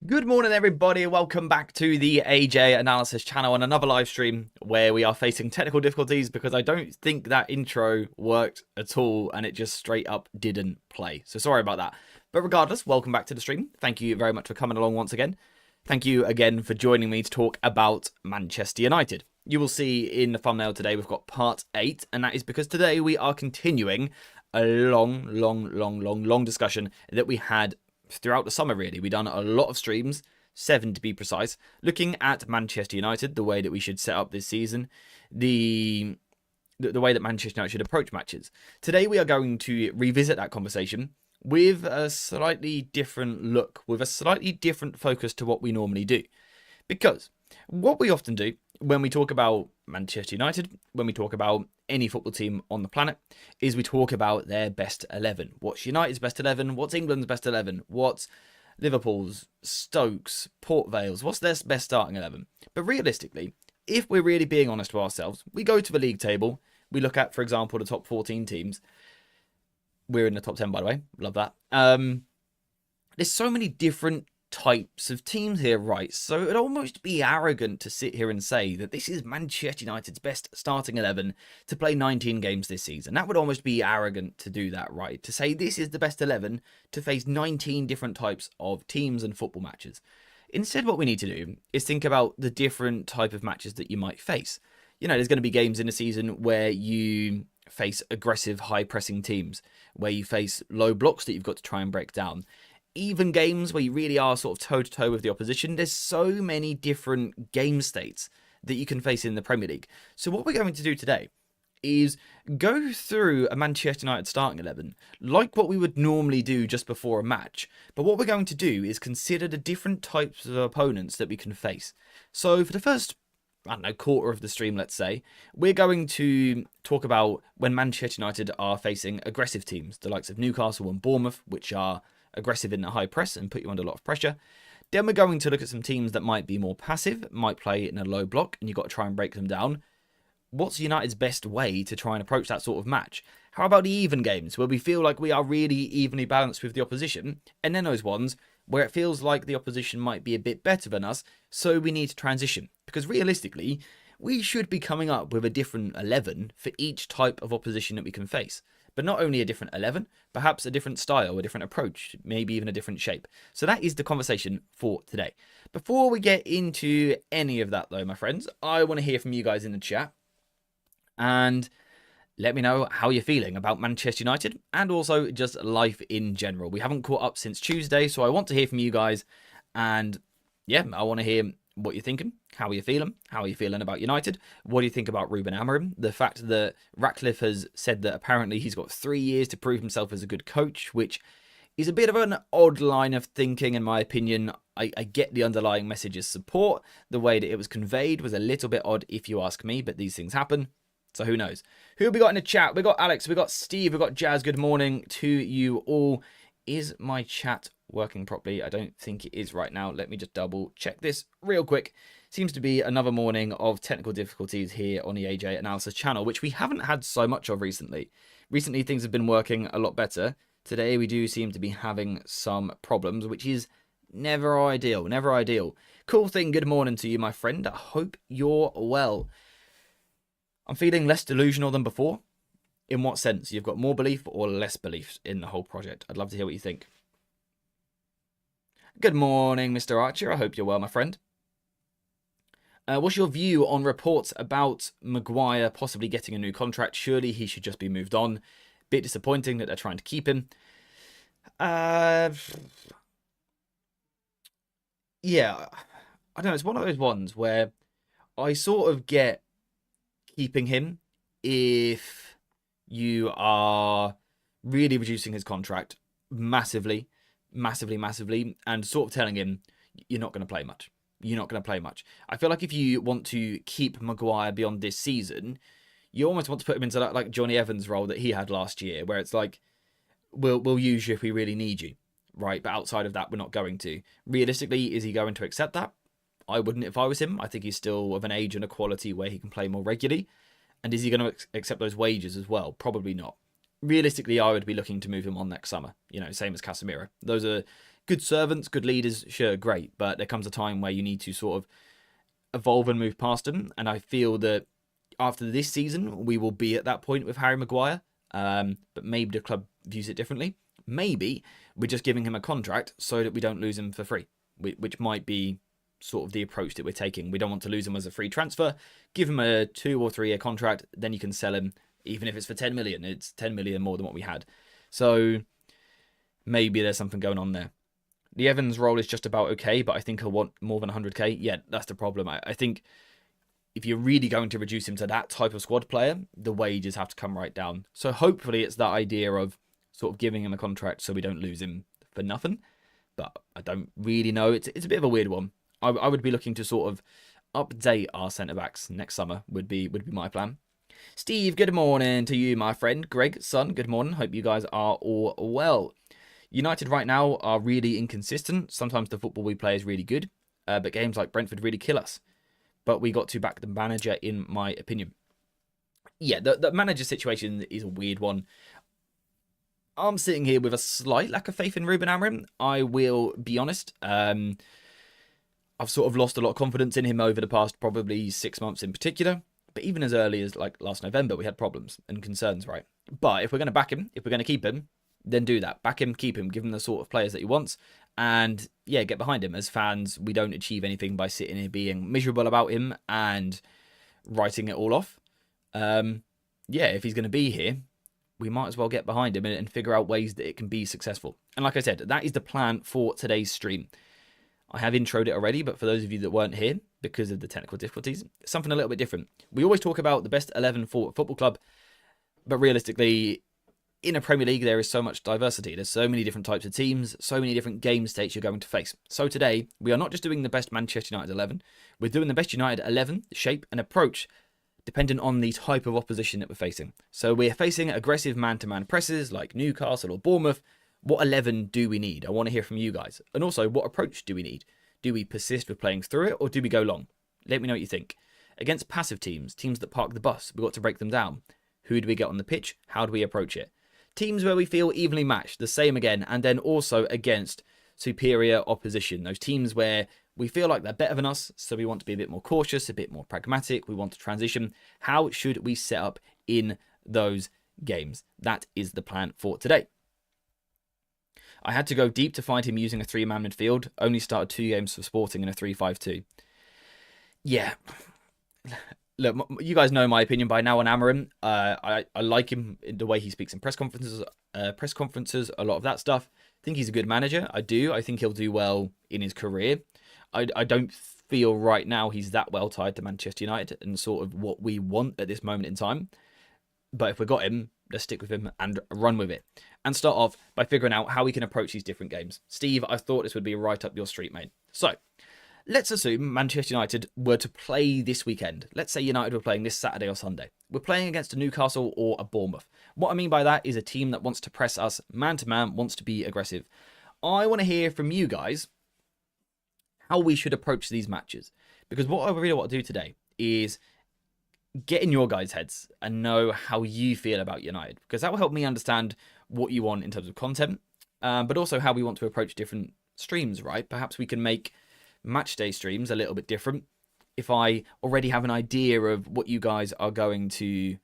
Good morning, everybody. Welcome back to the AJ Analysis channel and another live stream where we are facing technical difficulties because I don't think that intro worked at all and it just straight up didn't play. So sorry about that. But regardless, welcome back to the stream. Thank you very much for coming along once again. Thank you again for joining me to talk about Manchester United. You will see in the thumbnail today we've got part 8, and that is because today we are continuing a long discussion that we had throughout the summer, really. We've done a lot of streams, 7 to be precise, looking at Manchester United, the way that we should set up this season, the way that Manchester United should approach matches. Today we are going to revisit that conversation with a slightly different look, with a slightly different focus to what we normally do. Because what we often do when we talk about Manchester United, when we talk about any football team on the planet, is we talk about their best 11. What's United's best 11? What's England's best 11? What's Liverpool's, Stokes, Port Vale's? What's their best starting 11? But realistically, if we're really being honest with ourselves, we go to the league table, we look at, for example, the top 14 teams. We're in the top 10, by the way. Love that. There's so many different types of teams here, right? So it would almost be arrogant to sit here and say that this is Manchester United's best starting 11 to play 19 games this season. That would almost be arrogant to do that, right? To say this is the best 11 to face 19 different types of teams and football matches. Instead, what we need to do is think about the different type of matches that you might face. You know, there's going to be games in a season where you face aggressive, high-pressing teams, where you face low blocks that you've got to try and break down. Even games where you really are sort of toe-to-toe with the opposition. There's so many different game states that you can face in the Premier League. So what we're going to do today is go through a Manchester United starting 11, like what we would normally do just before a match. But what we're going to do is consider the different types of opponents that we can face. So for the first, I don't know, quarter of the stream, let's say, we're going to talk about when Manchester United are facing aggressive teams, the likes of Newcastle and Bournemouth, which are aggressive in the high press and put you under a lot of pressure. Then we're going to look at some teams that might be more passive, might play in a low block, and you've got to try and break them down. What's United's best way to try and approach that sort of match? How about the even games, where we feel like we are really evenly balanced with the opposition, and then those ones where it feels like the opposition might be a bit better than us, so we need to transition. Because realistically, we should be coming up with a different 11 for each type of opposition that we can face. But not only a different 11, perhaps a different style, a different approach, maybe even a different shape. So that is the conversation for today. Before we get into any of that though, my friends, I want to hear from you guys in the chat. And let me know how you're feeling about Manchester United and also just life in general. We haven't caught up since Tuesday, so I want to hear from you guys. And yeah, I want to hear what you're thinking, how are you feeling, about United, what do you think about Ruben Amorim, the fact that Ratcliffe has said that apparently he's got 3 years to prove himself as a good coach, which is a bit of an odd line of thinking in my opinion. I get the underlying message's support, the way that it was conveyed was a little bit odd if you ask me, but these things happen, so who knows. Who have we got in the chat? We got Alex, we got Steve, we got Jazz. Good morning to you all. Is my chat working properly? I don't think it is right now. Let me just double check this real quick. Seems to be another morning of technical difficulties here on the AJ Analysis channel, which we haven't had so much of recently. Recently, things have been working a lot better. Today, we do seem to be having some problems, which is never ideal, never ideal. Cool thing, good morning to you, my friend. I hope you're well. I'm feeling less delusional than before. In what sense? You've got more belief or less belief in the whole project? I'd love to hear what you think. Good morning, Mr. Archer. I hope you're well, my friend. What's your view on reports about Maguire possibly getting a new contract? Surely he should just be moved on. Bit disappointing that they're trying to keep him. Yeah, I don't know. It's one of those ones where I sort of get keeping him if you are really reducing his contract massively, and sort of telling him you're not going to play much. You're not going to play much. I feel like if you want to keep Maguire beyond this season, you almost want to put him into that like Johnny Evans role that he had last year, where it's like, we'll use you if we really need you, right? But outside of that, we're not going to. Realistically, is he going to accept that? I wouldn't if I was him. I think he's still of an age and a quality where he can play more regularly. And is he going to accept those wages as well? Probably not. Realistically, I would be looking to move him on next summer. You know, same as Casemiro. Those are Good servants, good leaders, sure, great. But there comes a time where you need to sort of evolve and move past them. And I feel that after this season, we will be at that point with Harry Maguire. But maybe the club views it differently. Maybe we're just giving him a contract so that we don't lose him for free, which might be sort of the approach that we're taking. We don't want to lose him as a free transfer. Give him a 2 or 3 year contract, then you can sell him, even if it's for 10 million. It's 10 million more than what we had. So maybe there's something going on there. The Evans role is just about okay, but I think he'll want more than 100k. Yeah, that's the problem. I think if you're really going to reduce him to that type of squad player, the wages have to come right down. So hopefully it's that idea of sort of giving him a contract so we don't lose him for nothing. But I don't really know. It's a bit of a weird one. I would be looking to sort of update our centre-backs next summer would be my plan. Steve, good morning to you, my friend. Greg, son, good morning. Hope you guys are all well. United right now are really inconsistent. Sometimes the football we play is really good, but games like Brentford really kill us. But we got to back the manager, in my opinion. Yeah, the manager situation is a weird one. I'm sitting here with a slight lack of faith in Ruben Amorim. I will be honest. I've sort of lost a lot of confidence in him over the past probably 6 months in particular. But even as early as like last November, we had problems and concerns, right? But if we're going to back him, if we're going to keep him, then do that. Back him, keep him, give him the sort of players that he wants. And yeah, get behind him. As fans, we don't achieve anything by sitting here being miserable about him and writing it all off. Yeah, if he's going to be here, we might as well get behind him and figure out ways that it can be successful. And like I said, that is the plan for today's stream. I have introed it already, but for those of you that weren't here because of the technical difficulties, something a little bit different. We always talk about the best 11 for football club, but realistically, in a Premier League, there is so much diversity. There's so many different types of teams, so many different game states you're going to face. So today, we are not just doing the best Manchester United 11, we're doing the best United 11 shape and approach dependent on the type of opposition that we're facing. So we're facing aggressive man-to-man presses like Newcastle or Bournemouth. What 11 do we need? I want to hear from you guys. And also, what approach do we need? Do we persist with playing through it, or do we go long? Let me know what you think. Against passive teams, teams that park the bus, we've got to break them down. Who do we get on the pitch? How do we approach it? Teams where we feel evenly matched, the same again. And then also against superior opposition. Those teams where we feel like they're better than us, so we want to be a bit more cautious, a bit more pragmatic. We want to transition. How should we set up in those games? That is the plan for today. I had to go deep to find him using a 3-man midfield. Only started 2 games for Sporting in a 3-5-2. Yeah. Look, you guys know my opinion by now on Amorim. I like him in the way he speaks in press conferences, a lot of that stuff. I think he's a good manager. I do. I think he'll do well in his career. I don't feel right now he's that well tied to Manchester United and sort of what we want at this moment in time. But if we got him, let's stick with him and run with it. And start off by figuring out how we can approach these different games. Steve, I thought this would be right up your street, mate. So, let's assume Manchester United were to play this weekend. Let's say United were playing this Saturday or Sunday. We're playing against a Newcastle or a Bournemouth. What I mean by that is a team that wants to press us man-to-man, wants to be aggressive. I want to hear from you guys how we should approach these matches. Because what I really want to do today is get in your guys' heads and know how you feel about United. Because that will help me understand what you want in terms of content, but also how we want to approach different streams, right? Perhaps we can make match day streams a little bit different if I already have an idea of what you guys are going to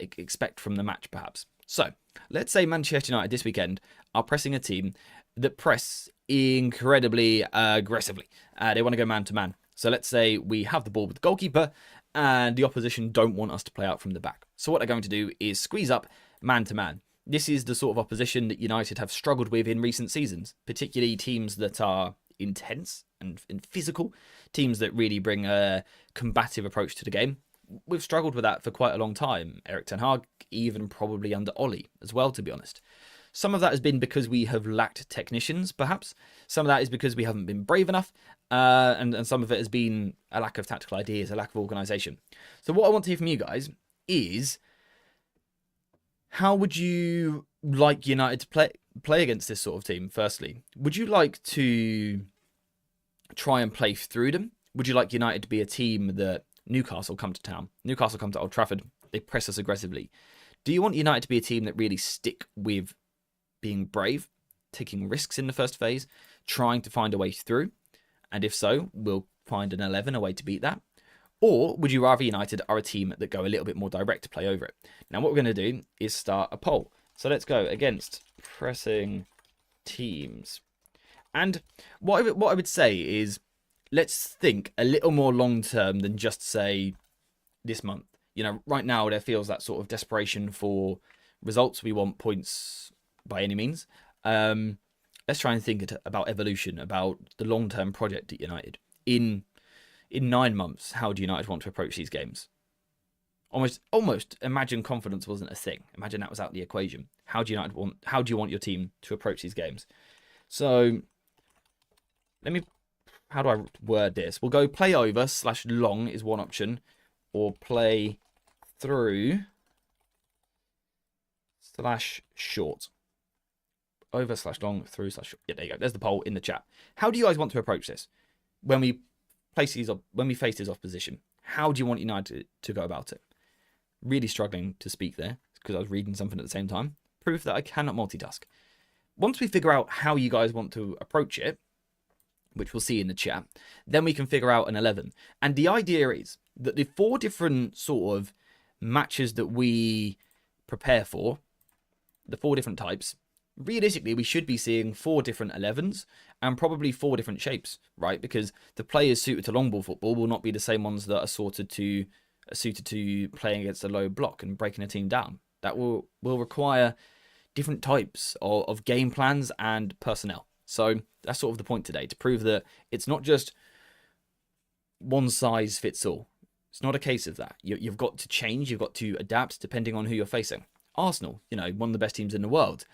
expect from the match, perhaps. So let's say Manchester United this weekend are pressing a team that press incredibly aggressively. They want to go man-to-man. So let's say we have the ball with the goalkeeper and the opposition don't want us to play out from the back. So what they're going to do is squeeze up man-to-man. This is the sort of opposition that United have struggled with in recent seasons, particularly teams that are intense and physical, teams that really bring a combative approach to the game. We've struggled with that for quite a long time. Erik ten Hag, even probably under Ollie as well, to be honest. Some of that has been because we have lacked technicians, perhaps. Some of that is because we haven't been brave enough. And some of it has been a lack of tactical ideas, a lack of organisation. So what I want to hear from you guys is, how would you like United to play against this sort of team, firstly? Would you like to try and play through them? Would you like United to be a team that Newcastle come to town? Newcastle come to Old Trafford. They press us aggressively. Do you want United to be a team that really stick with being brave, taking risks in the first phase, trying to find a way through? And if so, we'll find an 11, a way to beat that. Or would you rather United are a team that go a little bit more direct to play over it? Now, what we're going to do is start a poll. So let's go against pressing teams. And what I would say is, let's think a little more long term than just say this month. You know, right now there feels that sort of desperation for results. We want points by any means. Let's try and think about evolution, about the long term project at United. In 9 months, how do United want to approach these games? Almost imagine confidence wasn't a thing. Imagine that was out of the equation. How do you want your team to approach these games? So how do I word this? We'll go play over / long is one option, or play through / short. Over / long, through / short. Yeah, there you go. There's the poll in the chat. How do you guys want to approach this? When we face this opposition, how do you want United to go about it? Really struggling to speak there because I was reading something at the same time. Proof that I cannot multitask. Once we figure out how you guys want to approach it, which we'll see in the chat, then we can figure out an 11. And the idea is that the 4 different sort of matches that we prepare for, the 4 different types, realistically, we should be seeing 4 different 11s and probably 4 different shapes, right? Because the players suited to long ball football will not be the same ones that are suited to playing against a low block and breaking a team down. That will require different types of game plans and personnel. So that's sort of the point today, to prove that it's not just one size fits all. It's not a case of that. You've got to change, you've got to adapt depending on who you're facing. Arsenal, you know, one of the best teams in the world.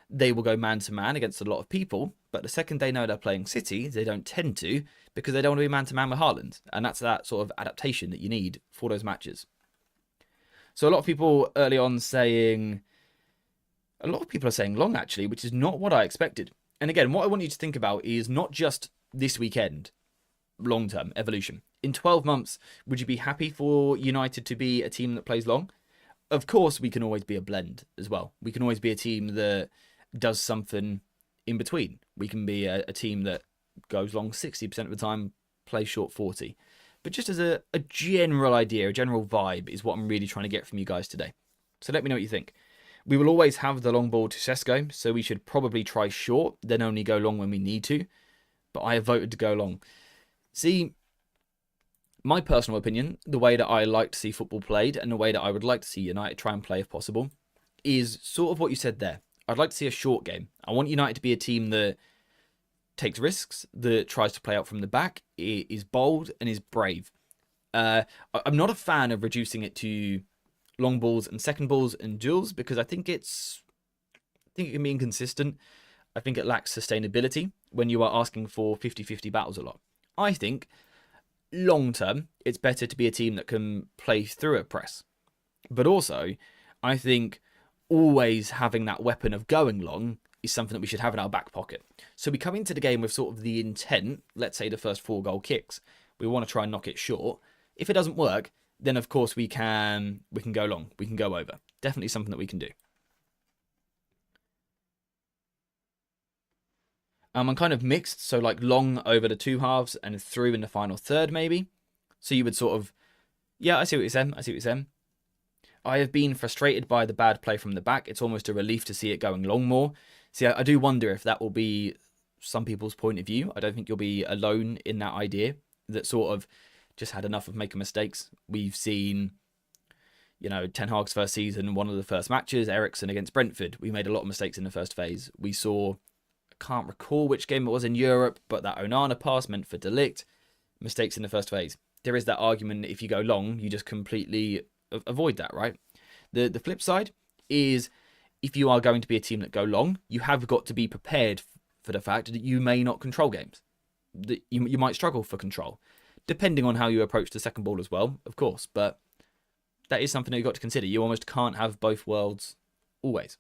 They will go man-to-man against a lot of people, but the second they know they're playing City, they don't tend to, because they don't want to be man-to-man with Haaland. And that's that sort of adaptation that you need for those matches. So a lot of people early on saying... A lot of people are saying long, actually, which is not what I expected. And again, what I want you to think about is not just this weekend, long-term evolution. In 12 months, would you be happy for United to be a team that plays long? Of course, we can always be a blend as well. We can always be a team that does something in between. We can be a team that goes long 60% of the time, plays short 40. But just as a general idea, a general vibe is what I'm really trying to get from you guys today. So let me know what you think. We will always have the long ball to Sesko, so we should probably try short, then only go long when we need to. But I have voted to go long. See, my personal opinion, the way that I like to see football played and the way that I would like to see United try and play if possible, is sort of what you said there. I'd like to see a short game. I want United to be a team that takes risks, that tries to play out from the back, is bold and is brave. I'm not a fan of reducing it to long balls and second balls and duels, because I think it can be inconsistent. I think it lacks sustainability when you are asking for 50-50 battles a lot. I think long term, it's better to be a team that can play through a press. But also, I think always having that weapon of going long is something that we should have in our back pocket. So we come into the game with sort of the intent, let's say the first 4 goal kicks, we want to try and knock it short. If it doesn't work, then of course we can go long, we can go over. Definitely something that we can do. I'm kind of mixed, so like long over the 2 halves and through in the final third maybe. So you would sort of, yeah, I see what you're saying. I have been frustrated by the bad play from the back. It's almost a relief to see it going long more. See, I do wonder if that will be some people's point of view. I don't think you'll be alone in that idea, that sort of just had enough of making mistakes. We've seen, you know, Ten Hag's first season, one of the first matches, Eriksen against Brentford. We made a lot of mistakes in the first phase. We saw, I can't recall which game it was in Europe, but that Onana pass meant for De Ligt, mistakes in the first phase. There is that argument that if you go long, you just completely avoid that, right? The flip side is, if you are going to be a team that go long, you have got to be prepared for the fact that you may not control games. That you might struggle for control, depending on how you approach the second ball as well, of course. But that is something that you've got to consider. You almost can't have both worlds always.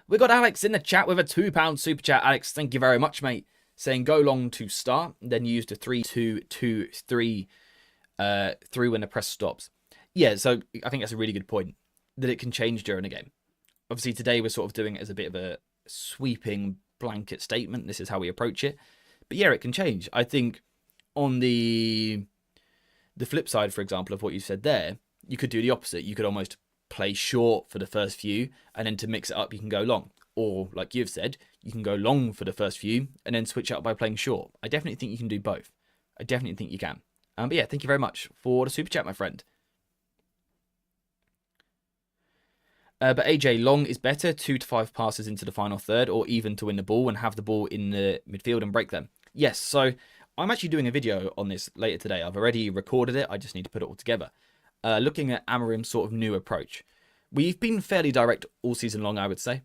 We got Alex in the chat with a £2 super chat. Alex, thank you very much, mate. Saying go long to start, then use the 3-2-2-3 through when the press stops. Yeah, so I think that's a really good point, that it can change during a game. Obviously, today we're sort of doing it as a bit of sweeping blanket statement. This is how we approach it. But yeah, it can change. I think on the flip side, for example, of what you said there, you could do the opposite. You could almost play short for the first few, and then to mix it up, you can go long. Or, like you've said, you can go long for the first few, and then switch up by playing short. I definitely think you can do both. I definitely think you can. But yeah, thank you very much for the super chat, my friend. But AJ, long is better, 2 to 5 passes into the final third, or even to win the ball and have the ball in the midfield and break them. Yes, so I'm actually doing a video on this later today. I've already recorded it. I just need to put it all together. Looking at Amorim's sort of new approach. We've been fairly direct all season long, I would say.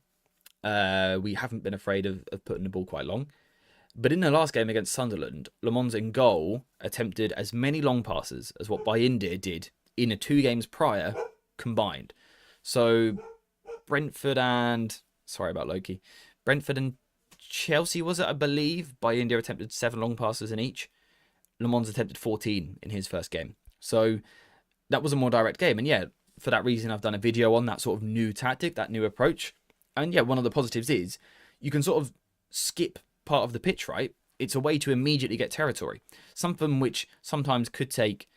We haven't been afraid of putting the ball quite long. But in the last game against Sunderland, Le Mans in goal attempted as many long passes as what Bayindir did in the 2 games prior combined. So Brentford and... Sorry about Loki. Brentford and Chelsea, was it, I believe? Bayindir attempted 7 long passes in each. Le Mans attempted 14 in his first game. So that was a more direct game. And yeah, for that reason, I've done a video on that sort of new tactic, that new approach. And yeah, one of the positives is you can sort of skip part of the pitch, right? It's a way to immediately get territory. Something which sometimes could take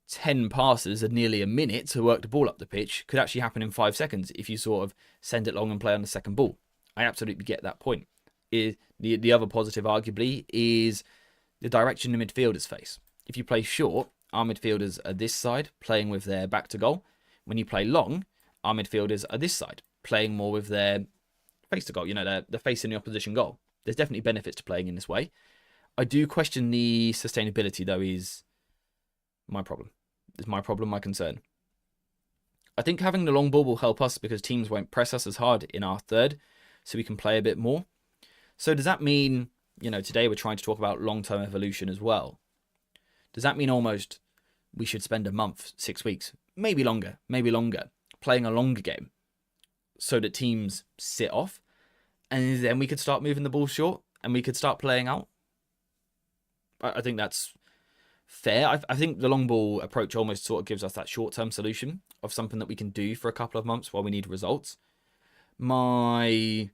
10 passes and nearly a minute to work the ball up the pitch could actually happen in 5 seconds if you sort of send it long and play on the second ball. I absolutely get that point. The other positive, arguably, is the direction the midfielders face. If you play short, our midfielders are this side, playing with their back to goal. When you play long, our midfielders are this side, playing more with their face to goal. You know, they're facing the opposition goal. There's definitely benefits to playing in this way. I do question the sustainability, though, is my problem. Is my problem, my concern. I think having the long ball will help us because teams won't press us as hard in our third, so we can play a bit more. So does that mean, you know, today we're trying to talk about long-term evolution as well? Does that mean almost we should spend a month, 6 weeks, maybe longer, playing a longer game so that teams sit off, and then we could start moving the ball short and we could start playing out? I think that's fair. I think the long ball approach almost sort of gives us that short-term solution of something that we can do for a couple of months while we need results. My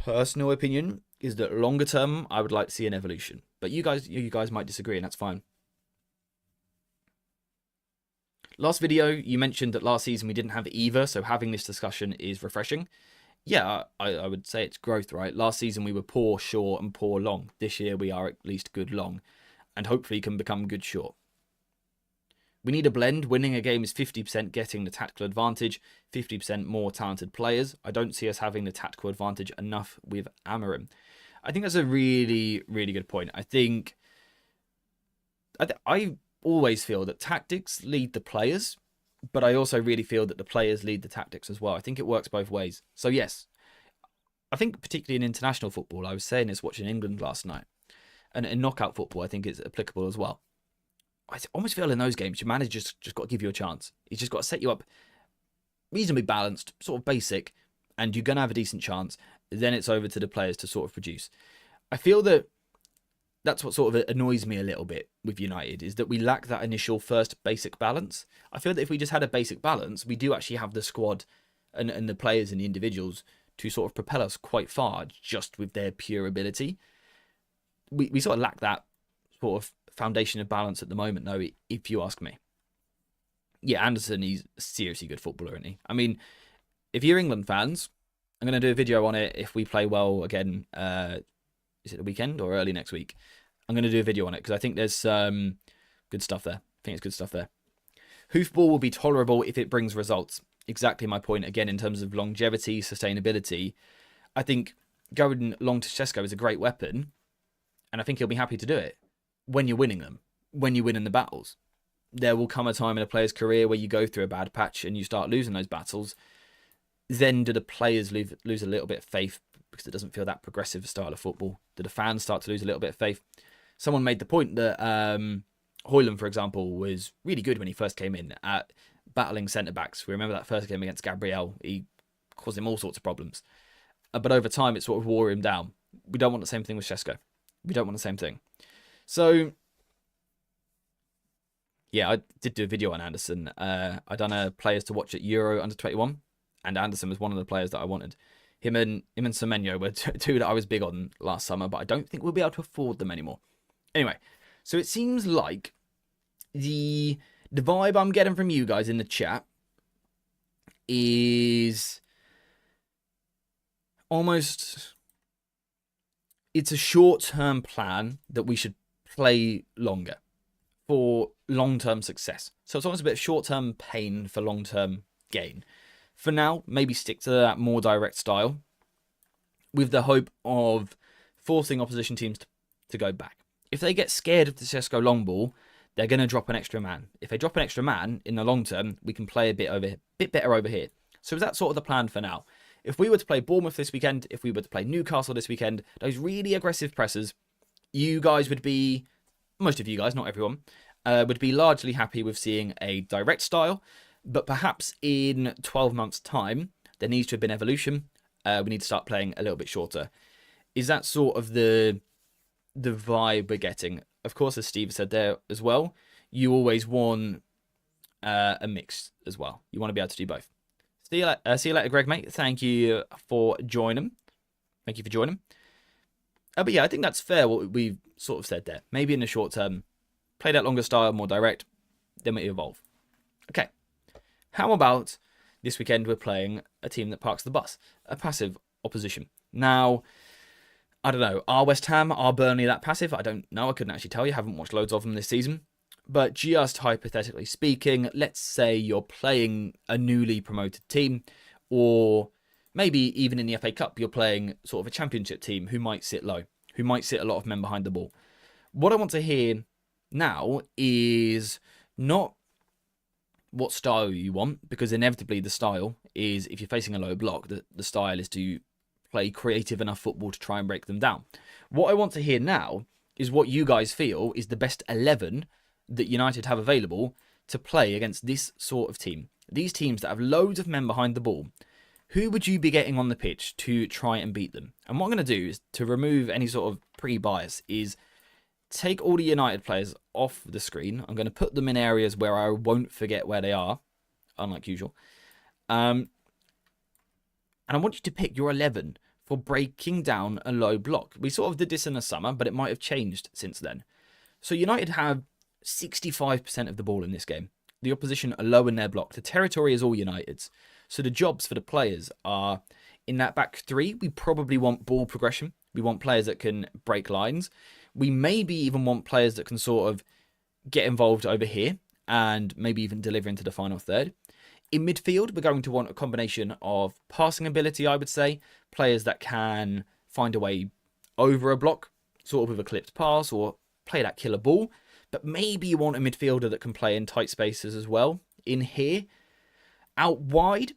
personal opinion is that longer term, I would like to see an evolution. But you guys might disagree, and that's fine. Last video, you mentioned that last season we didn't have either, so having this discussion is refreshing. Yeah, I would say it's growth, right? Last season we were poor short and poor long. This year we are at least good long, and hopefully can become good short. We need a blend. Winning a game is 50% getting the tactical advantage, 50% more talented players. I don't see us having the tactical advantage enough with Amorim. I think that's a really, really good point. I always feel that tactics lead the players, but I also really feel that the players lead the tactics as well. I think it works both ways. So yes, I think particularly in international football, I was saying this watching England last night, and in knockout football, I think it's applicable as well. I almost feel in those games, your manager's just got to give you a chance. He's just got to set you up reasonably balanced, sort of basic, and you're going to have a decent chance. Then it's over to the players to sort of produce. I feel that that's what sort of annoys me a little bit with United, is that we lack that initial first basic balance. I feel that if we just had a basic balance, we do actually have the squad and the players and the individuals to sort of propel us quite far just with their pure ability. We sort of lack that sort of foundation of balance at the moment, though, if you ask me. Yeah, Anderson, he's a seriously good footballer, isn't he? I mean, if you're England fans, I'm going to do a video on it if we play well again. Is it the weekend or early next week? I'm going to do a video on it because I think there's good stuff there. I think it's good stuff there. Hoofball will be tolerable if it brings results. Exactly my point, again, in terms of longevity, sustainability. I think going long to Šeško is a great weapon, and I think he'll be happy to do it when you're winning them, when you're winning the battles. There will come a time in a player's career where you go through a bad patch and you start losing those battles. Then do the players lose a little bit of faith because it doesn't feel that progressive style of football? Do the fans start to lose a little bit of faith? Someone made the point that Højlund, for example, was really good when he first came in at battling centre-backs. We remember that first game against Gabriel. He caused him all sorts of problems. But over time, it sort of wore him down. We don't want the same thing with Šeško. We don't want the same thing. So, yeah, I did do a video on Anderson. I done a players to watch at Euro Under 21, and Anderson was one of the players that I wanted. Him and Semenyo were two that I was big on last summer, but I don't think we'll be able to afford them anymore. Anyway, so it seems like the vibe I'm getting from you guys in the chat is almost, it's a short-term plan that we should play longer for long-term success. So it's almost a bit of short-term pain for long-term gain. For now, maybe stick to that more direct style with the hope of forcing opposition teams to go back. If they get scared of the CSGO long ball, they're going to drop an extra man. If they drop an extra man, in the long term, we can play a bit better over here. So is that sort of the plan for now? If we were to play Bournemouth this weekend, if we were to play Newcastle this weekend, those really aggressive pressers, you guys would be, most of you guys, not everyone, would be largely happy with seeing a direct style. But perhaps in 12 months' time, there needs to have been evolution. We need to start playing a little bit shorter. Is that sort of the vibe we're getting? Of course, as Steve said there as well, you always want a mix as well. You want to be able to do both. See you later, Greg, mate. Thank you for joining. Thank you for joining. But yeah, I think that's fair what we've sort of said there. Maybe in the short term, play that longer style, more direct, then we evolve. Okay. How about this weekend we're playing a team that parks the bus, a passive opposition. Now, I don't know, are West Ham, are Burnley that passive? I don't know, I couldn't actually tell you, I haven't watched loads of them this season. But just hypothetically speaking, let's say you're playing a newly promoted team, or maybe even in the FA Cup, you're playing sort of a championship team who might sit low, who might sit a lot of men behind the ball. What I want to hear now is not what style you want, because inevitably the style is, if you're facing a low block, the style is to play creative enough football to try and break them down. What I want to hear now is what you guys feel is the best 11 that United have available to play against this sort of team. These teams that have loads of men behind the ball. Who would you be getting on the pitch to try and beat them? And what I'm going to do is, to remove any sort of pre-bias, is take all the United players off the screen. I'm going to put them in areas where I won't forget where they are, unlike usual. And I want you to pick your 11 for breaking down a low block. We sort of did this in the summer, but it might have changed since then. So United have 65% of the ball in this game. The opposition are low in their block. The territory is all United's. So the jobs for the players are, in that back three, we probably want ball progression. We want players that can break lines. We maybe even want players that can sort of get involved over here and maybe even deliver into the final third. In midfield, we're going to want a combination of passing ability, I would say. Players that can find a way over a block, sort of with a clipped pass, or play that killer ball. But maybe you want a midfielder that can play in tight spaces as well. In here, out wide,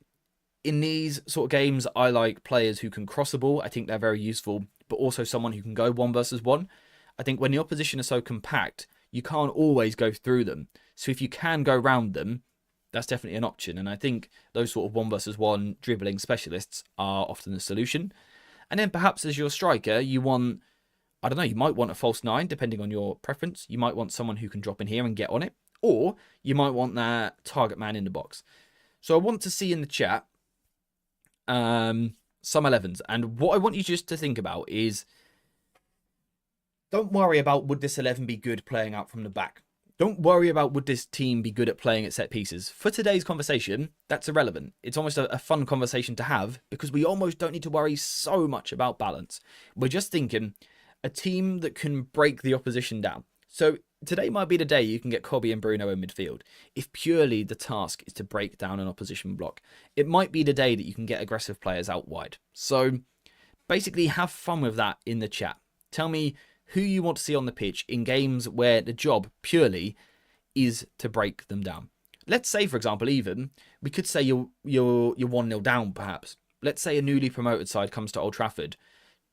in these sort of games, I like players who can cross the ball. I think they're very useful, but also someone who can go 1v1. I think when the opposition is so compact, you can't always go through them. So if you can go round them, that's definitely an option. And I think those sort of 1v1 dribbling specialists are often the solution. And then perhaps as your striker, you want, I don't know, you might want a false nine, depending on your preference. You might want someone who can drop in here and get on it. Or you might want that target man in the box. So I want to see in the chat some 11s. And what I want you just to think about is, don't worry about would this 11 be good playing out from the back. Don't worry about would this team be good at playing at set pieces. For today's conversation, that's irrelevant. It's almost a fun conversation to have because we almost don't need to worry so much about balance. We're just thinking a team that can break the opposition down. So today might be the day you can get Kobe and Bruno in midfield. If purely the task is to break down an opposition block, it might be the day that you can get aggressive players out wide. So basically have fun with that in the chat. Tell me who you want to see on the pitch in games where the job purely is to break them down. Let's say, for example, even we could say you're 1-0 down, perhaps. Let's say a newly promoted side comes to Old Trafford,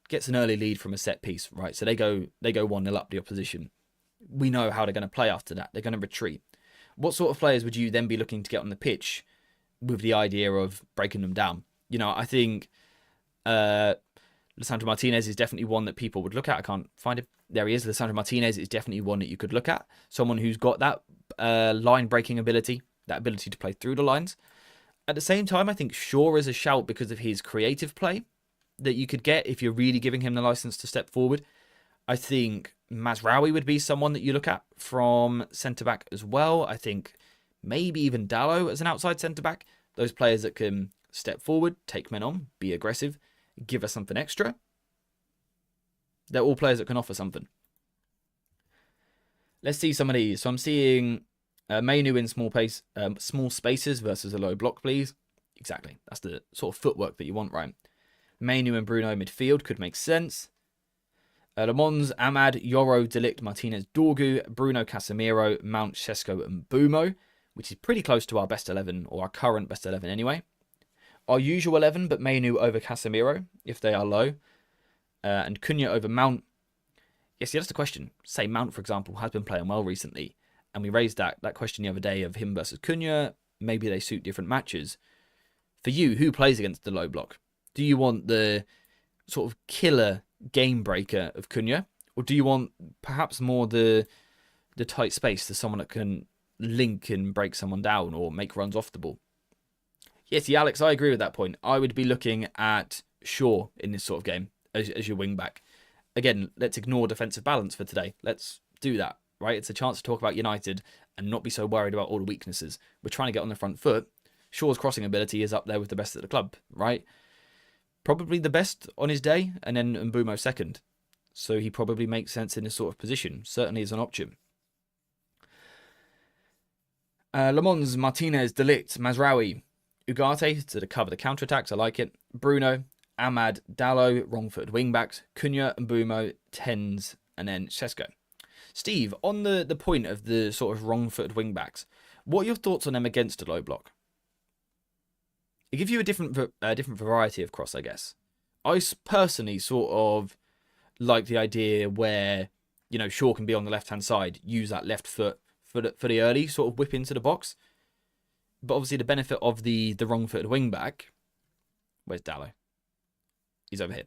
gets an early lead from a set piece, right? So they go 1-0 up the opposition. We know how they're going to play after that. They're going to retreat. What sort of players would you then be looking to get on the pitch with the idea of breaking them down? You know, I think Lisandro Martinez is definitely one that people would look at. I can't find him. There he is. Lisandro Martinez is definitely one that you could look at. Someone who's got that line breaking ability, that ability to play through the lines. At the same time, I think Shaw is a shout because of his creative play. that you could get if you're really giving him the license to step forward. I think Mazraoui would be someone that you look at from centre-back as well. I think maybe even Dalot as an outside centre-back. Those players that can step forward, take men on, be aggressive, give us something extra. They're all players that can offer something. Let's see some of these. So I'm seeing Mainu in small spaces versus a low block, please. Exactly. That's the sort of footwork that you want, right? Mainu and Bruno midfield could make sense. Le Mans, Ahmad, Yoro, Delict, Martinez, Dorgu, Bruno, Casemiro, Mount, Sesko, and Bumo, which is pretty close to our best 11, or our current best 11 anyway. Our usual 11, but Mainu over Casemiro, if they are low. And Cunha over Mount. Yes, that's the question. Say Mount, for example, has been playing well recently, and we raised that question the other day of him versus Cunha. Maybe they suit different matches. For you, who plays against the low block? Do you want the sort of killer game breaker of Cunha, or do you want perhaps more the tight space to someone that can link and break someone down or make runs off the ball? Yes, Alex, I agree with that point. I would be looking at Shaw in this sort of game as your wing back. Again, let's ignore defensive balance for today. Let's do that, right? It's a chance to talk about United and not be so worried about all the weaknesses. We're trying to get on the front foot. Shaw's crossing ability is up there with the best at the club, right? Probably the best on his day, and then Mbumo second. So he probably makes sense in this sort of position. Certainly is an option. Le Mans, Martinez, Delict, Mazraoui, Ugarte to cover the counterattacks. I like it. Bruno, Ahmad, Dalot, wrong-footed wingbacks. Cunha, Mbumo, Tens, and then Sesko. Steve, on the point of the sort of wrong-footed wingbacks, what are your thoughts on them against a low block? It gives you a different variety of cross, I guess. I personally sort of like the idea where, you know, Shaw can be on the left-hand side, use that left foot for the early sort of whip into the box. But obviously the benefit of the wrong-footed wing-back, where's Dalot? He's over here,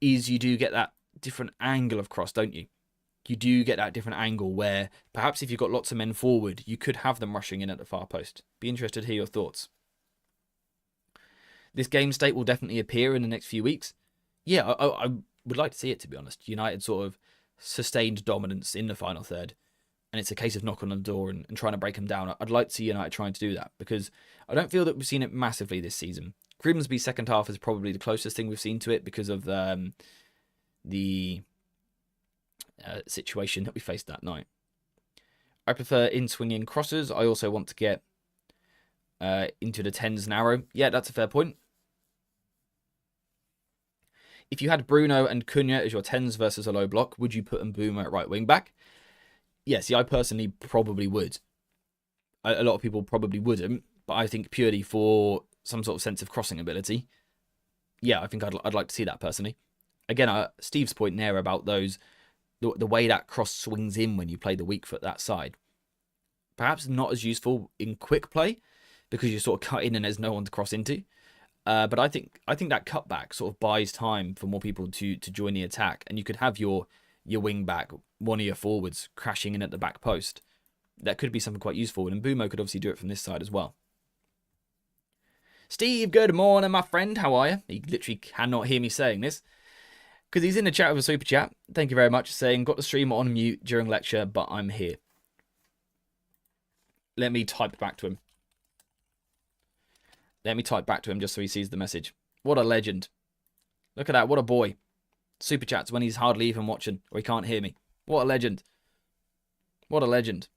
is you do get that different angle of cross, don't you? You do get that different angle where perhaps if you've got lots of men forward, you could have them rushing in at the far post. Be interested to hear your thoughts. This game state will definitely appear in the next few weeks. Yeah, I would like to see it, to be honest. United sort of sustained dominance in the final third, and it's a case of knocking on the door and trying to break them down. I'd like to see United trying to do that, because I don't feel that we've seen it massively this season. Grimsby's second half is probably the closest thing we've seen to it because of the situation that we faced that night. I prefer in-swinging crosses. I also want to get into the 10s narrow. Yeah, that's a fair point. If you had Bruno and Cunha as your 10s versus a low block, would you put Mbumo at right wing back? Yeah, see, I personally probably would. A lot of people probably wouldn't, but I think purely for some sort of sense of crossing ability, yeah, I think I'd like to see that personally. Again, Steve's point there about the way that cross swings in when you play the weak foot that side. Perhaps not as useful in quick play because you sort of cut in and there's no one to cross into. But I think that cutback sort of buys time for more people to join the attack, and you could have your wing back, one of your forwards, crashing in at the back post. That could be something quite useful, and Mbumo could obviously do it from this side as well. Steve, good morning, my friend. How are you? He literally cannot hear me saying this because he's in the chat with a super chat. Thank you very much. Saying, got the stream on mute during lecture, but I'm here. Let me type back to him. Let me type back to him just so he sees the message. What a legend. Look at that. What a boy. Super chats when he's hardly even watching or he can't hear me. What a legend. What a legend.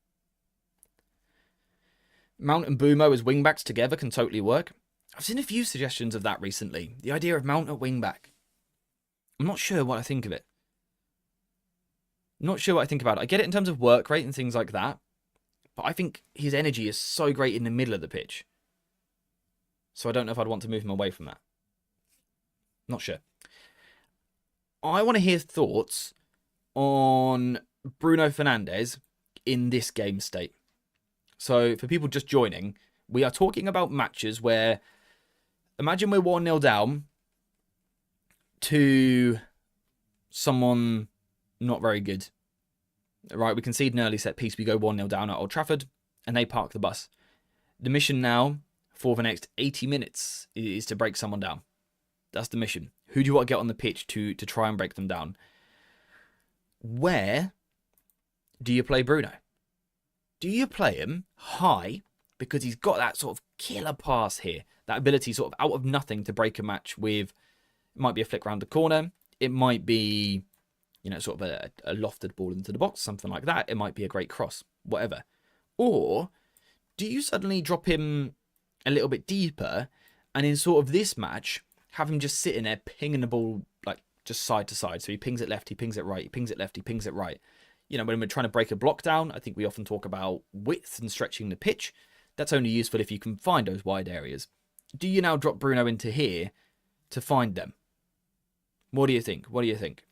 Mount and Mbumo as wingbacks together can totally work. I've seen a few suggestions of that recently. The idea of Mount at wingback. I'm not sure what I think of it. Not sure what I think about it. I get it in terms of work rate and things like that. But I think his energy is so great in the middle of the pitch. So I don't know if I'd want to move him away from that. Not sure. I want to hear thoughts on Bruno Fernandes in this game state. So for people just joining, we are talking about matches where, imagine we're 1-0 down to someone not very good. Right, we concede an early set piece, we go 1-0 down at Old Trafford, and they park the bus. The mission now for the next 80 minutes is to break someone down. That's the mission. Who do you want to get on the pitch to try and break them down? Where do you play Bruno? Do you play him high because he's got that sort of killer pass here, that ability sort of out of nothing to break a match with, it might be a flick around the corner, it might be, sort of a lofted ball into the box, something like that, it might be a great cross, whatever. Or do you suddenly drop him a little bit deeper and in sort of this match have him just sitting there pinging the ball like just side to side? So he pings it left, he pings it right, he pings it left, he pings it right. When we're trying to break a block down, I think we often talk about width and stretching the pitch. That's only useful if you can find those wide areas. Do you now drop Bruno into here to find them? What do you think? What do you think?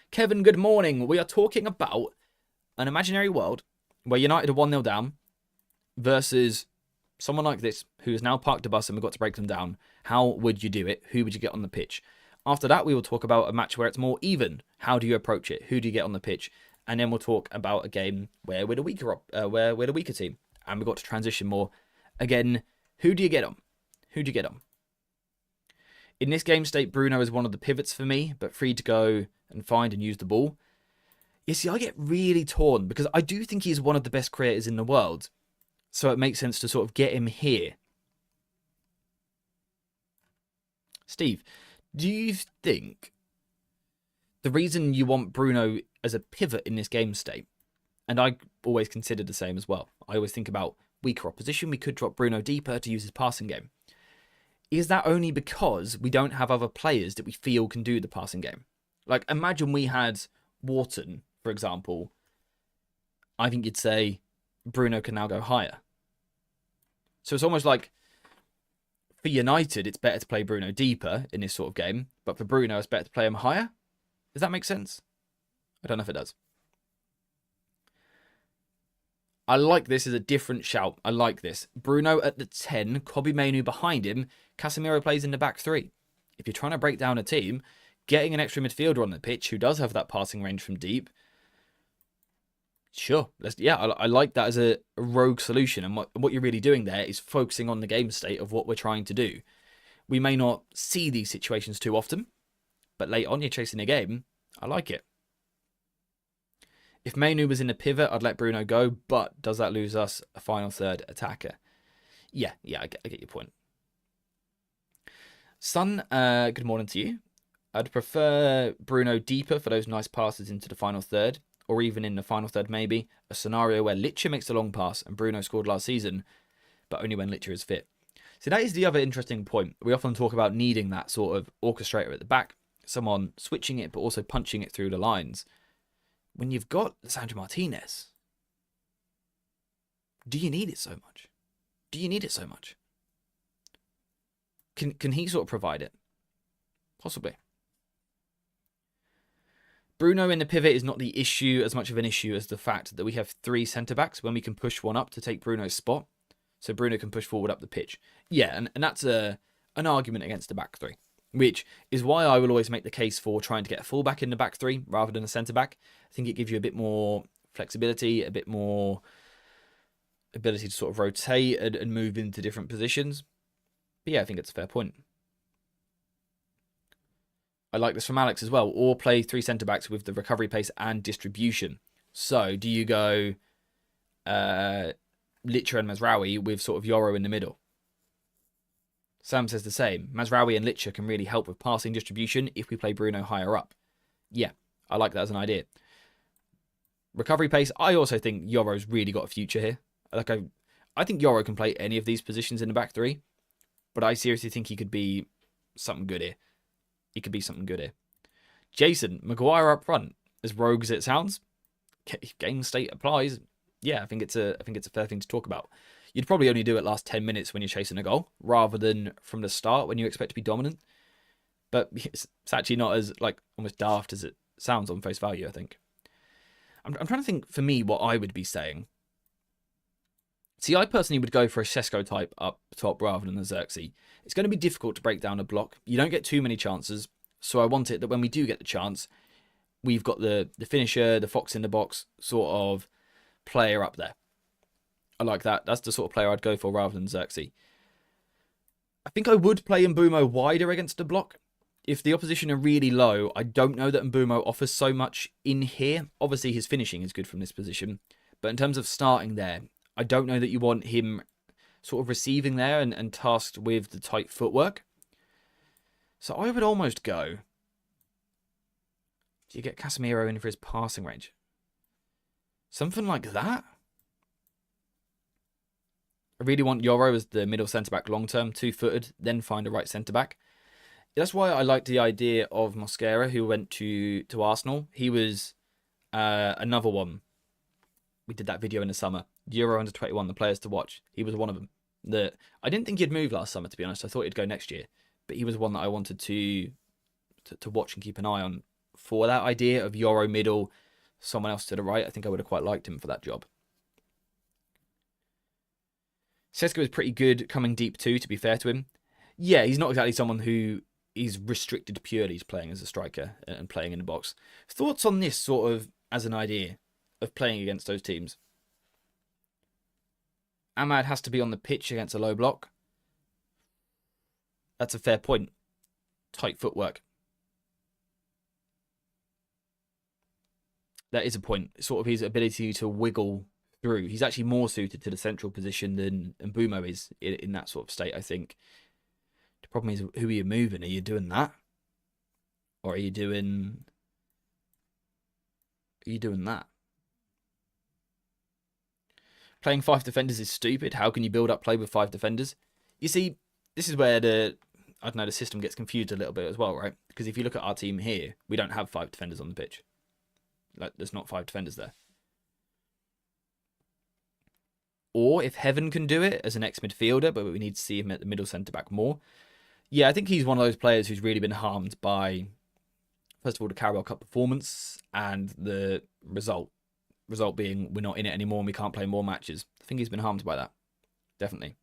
Kevin, good morning. We are talking about an imaginary world where United are 1-0 down versus someone like this who has now parked a bus and we've got to break them down. How would you do it? Who would you get on the pitch? After that, we will talk about a match where it's more even. How do you approach it? Who do you get on the pitch? And then we'll talk about a game where we're the weaker team, and we've got to transition more. Again, who do you get on? Who do you get on? In this game state, Bruno is one of the pivots for me, but free to go and find and use the ball. You see, I get really torn because I do think he's one of the best creators in the world, so it makes sense to sort of get him here. Steve, do you think the reason you want Bruno as a pivot in this game state, and I always consider the same as well, I always think about weaker opposition, we could drop Bruno deeper to use his passing game. Is that only because we don't have other players that we feel can do the passing game? Like, imagine we had Wharton, for example. I think you'd say Bruno can now go higher. So it's almost like, for United, it's better to play Bruno deeper in this sort of game, but for Bruno, it's better to play him higher. Does that make sense? I don't know if it does. I like this as a different shout. I like this. Bruno at the 10, Kobbie Mainoo behind him, Casemiro plays in the back 3. If you're trying to break down a team, getting an extra midfielder on the pitch who does have that passing range from deep, sure. I like that as a rogue solution. And what you're really doing there is focusing on the game state of what we're trying to do. We may not see these situations too often, but late on you're chasing a game. I like it. If Mainoo was in the pivot, I'd let Bruno go, but does that lose us a final third attacker? Yeah, I get your point. Son, good morning to you. I'd prefer Bruno deeper for those nice passes into the final third, or even in the final third maybe, a scenario where Licha makes the long pass and Bruno scored last season, but only when Licha is fit. So that is the other interesting point. We often talk about needing that sort of orchestrator at the back, someone switching it but also punching it through the lines. When you've got Sandro Martinez, do you need it so much? Do you need it so much? Can he sort of provide it? Possibly. Bruno in the pivot is not the issue, as much of an issue as the fact that we have 3 centre-backs when we can push one up to take Bruno's spot. So Bruno can push forward up the pitch. Yeah, and that's an argument against the back 3, which is why I will always make the case for trying to get a fullback in the back 3 rather than a centre-back. I think it gives you a bit more flexibility, a bit more ability to sort of rotate and move into different positions. But yeah, I think it's a fair point. I like this from Alex as well. Or play 3 centre-backs with the recovery pace and distribution. So do you go Licha and Mazraoui with sort of Yoro in the middle? Sam says the same. Mazraoui and Licha can really help with passing distribution if we play Bruno higher up. Yeah, I like that as an idea. Recovery pace, I also think Yoro's really got a future here. I think Yoro can play any of these positions in the back 3, but I seriously think he could be something good here. He could be something good here. Jason, Maguire up front, as rogue as it sounds, game state applies. Yeah, I think it's a fair thing to talk about. You'd probably only do it last 10 minutes when you're chasing a goal, rather than from the start when you expect to be dominant. But it's actually not as almost daft as it sounds on face value, I think. I'm trying to think for me what I would be saying. See, I personally would go for a Sesko type up top rather than a Xerxes. It's going to be difficult to break down a block. You don't get too many chances, so I want it that when we do get the chance, we've got the finisher, the fox in the box sort of player up there. I like that. That's the sort of player I'd go for rather than Xerxes. I think I would play Mbeumo wider against the block, if the opposition are really low, I don't know that Mbeumo offers so much in here. Obviously, his finishing is good from this position. But in terms of starting there, I don't know that you want him sort of receiving there and tasked with the tight footwork. So I would almost go... Do you get Casemiro in for his passing range? Something like that? I really want Yoro as the middle centre-back long-term, two-footed, then find a right centre-back. That's why I like the idea of Mosquera, who went to Arsenal. He was another one. We did that video in the summer. Euro under 21, the players to watch. He was one of them. I didn't think he'd move last summer, to be honest. I thought he'd go next year. But he was one that I wanted to watch and keep an eye on for that idea of Euro middle, someone else to the right. I think I would have quite liked him for that job. Sesko is pretty good coming deep too, to be fair to him. Yeah, he's not exactly someone who is restricted purely to playing as a striker and playing in the box. Thoughts on this sort of as an idea of playing against those teams? Ahmad has to be on the pitch against a low block. That's a fair point. Tight footwork. That is a point. Sort of his ability to wiggle through. He's actually more suited to the central position than Mbeumo is in that sort of state, I think. The problem is, who are you moving? Are you doing that? Or are you doing that? Playing 5 defenders is stupid. How can you build up play with 5 defenders? You see, this is where the system gets confused a little bit as well, right? Because if you look at our team here, we don't have 5 defenders on the pitch. Like, there's not 5 defenders there. Or if Heaven can do it as an ex-midfielder, but we need to see him at the middle centre-back more. Yeah, I think he's one of those players who's really been harmed by, first of all, the Carabao Cup performance and the result. Result being we're not in it anymore and we can't play more matches. I think he's been harmed by that. Definitely.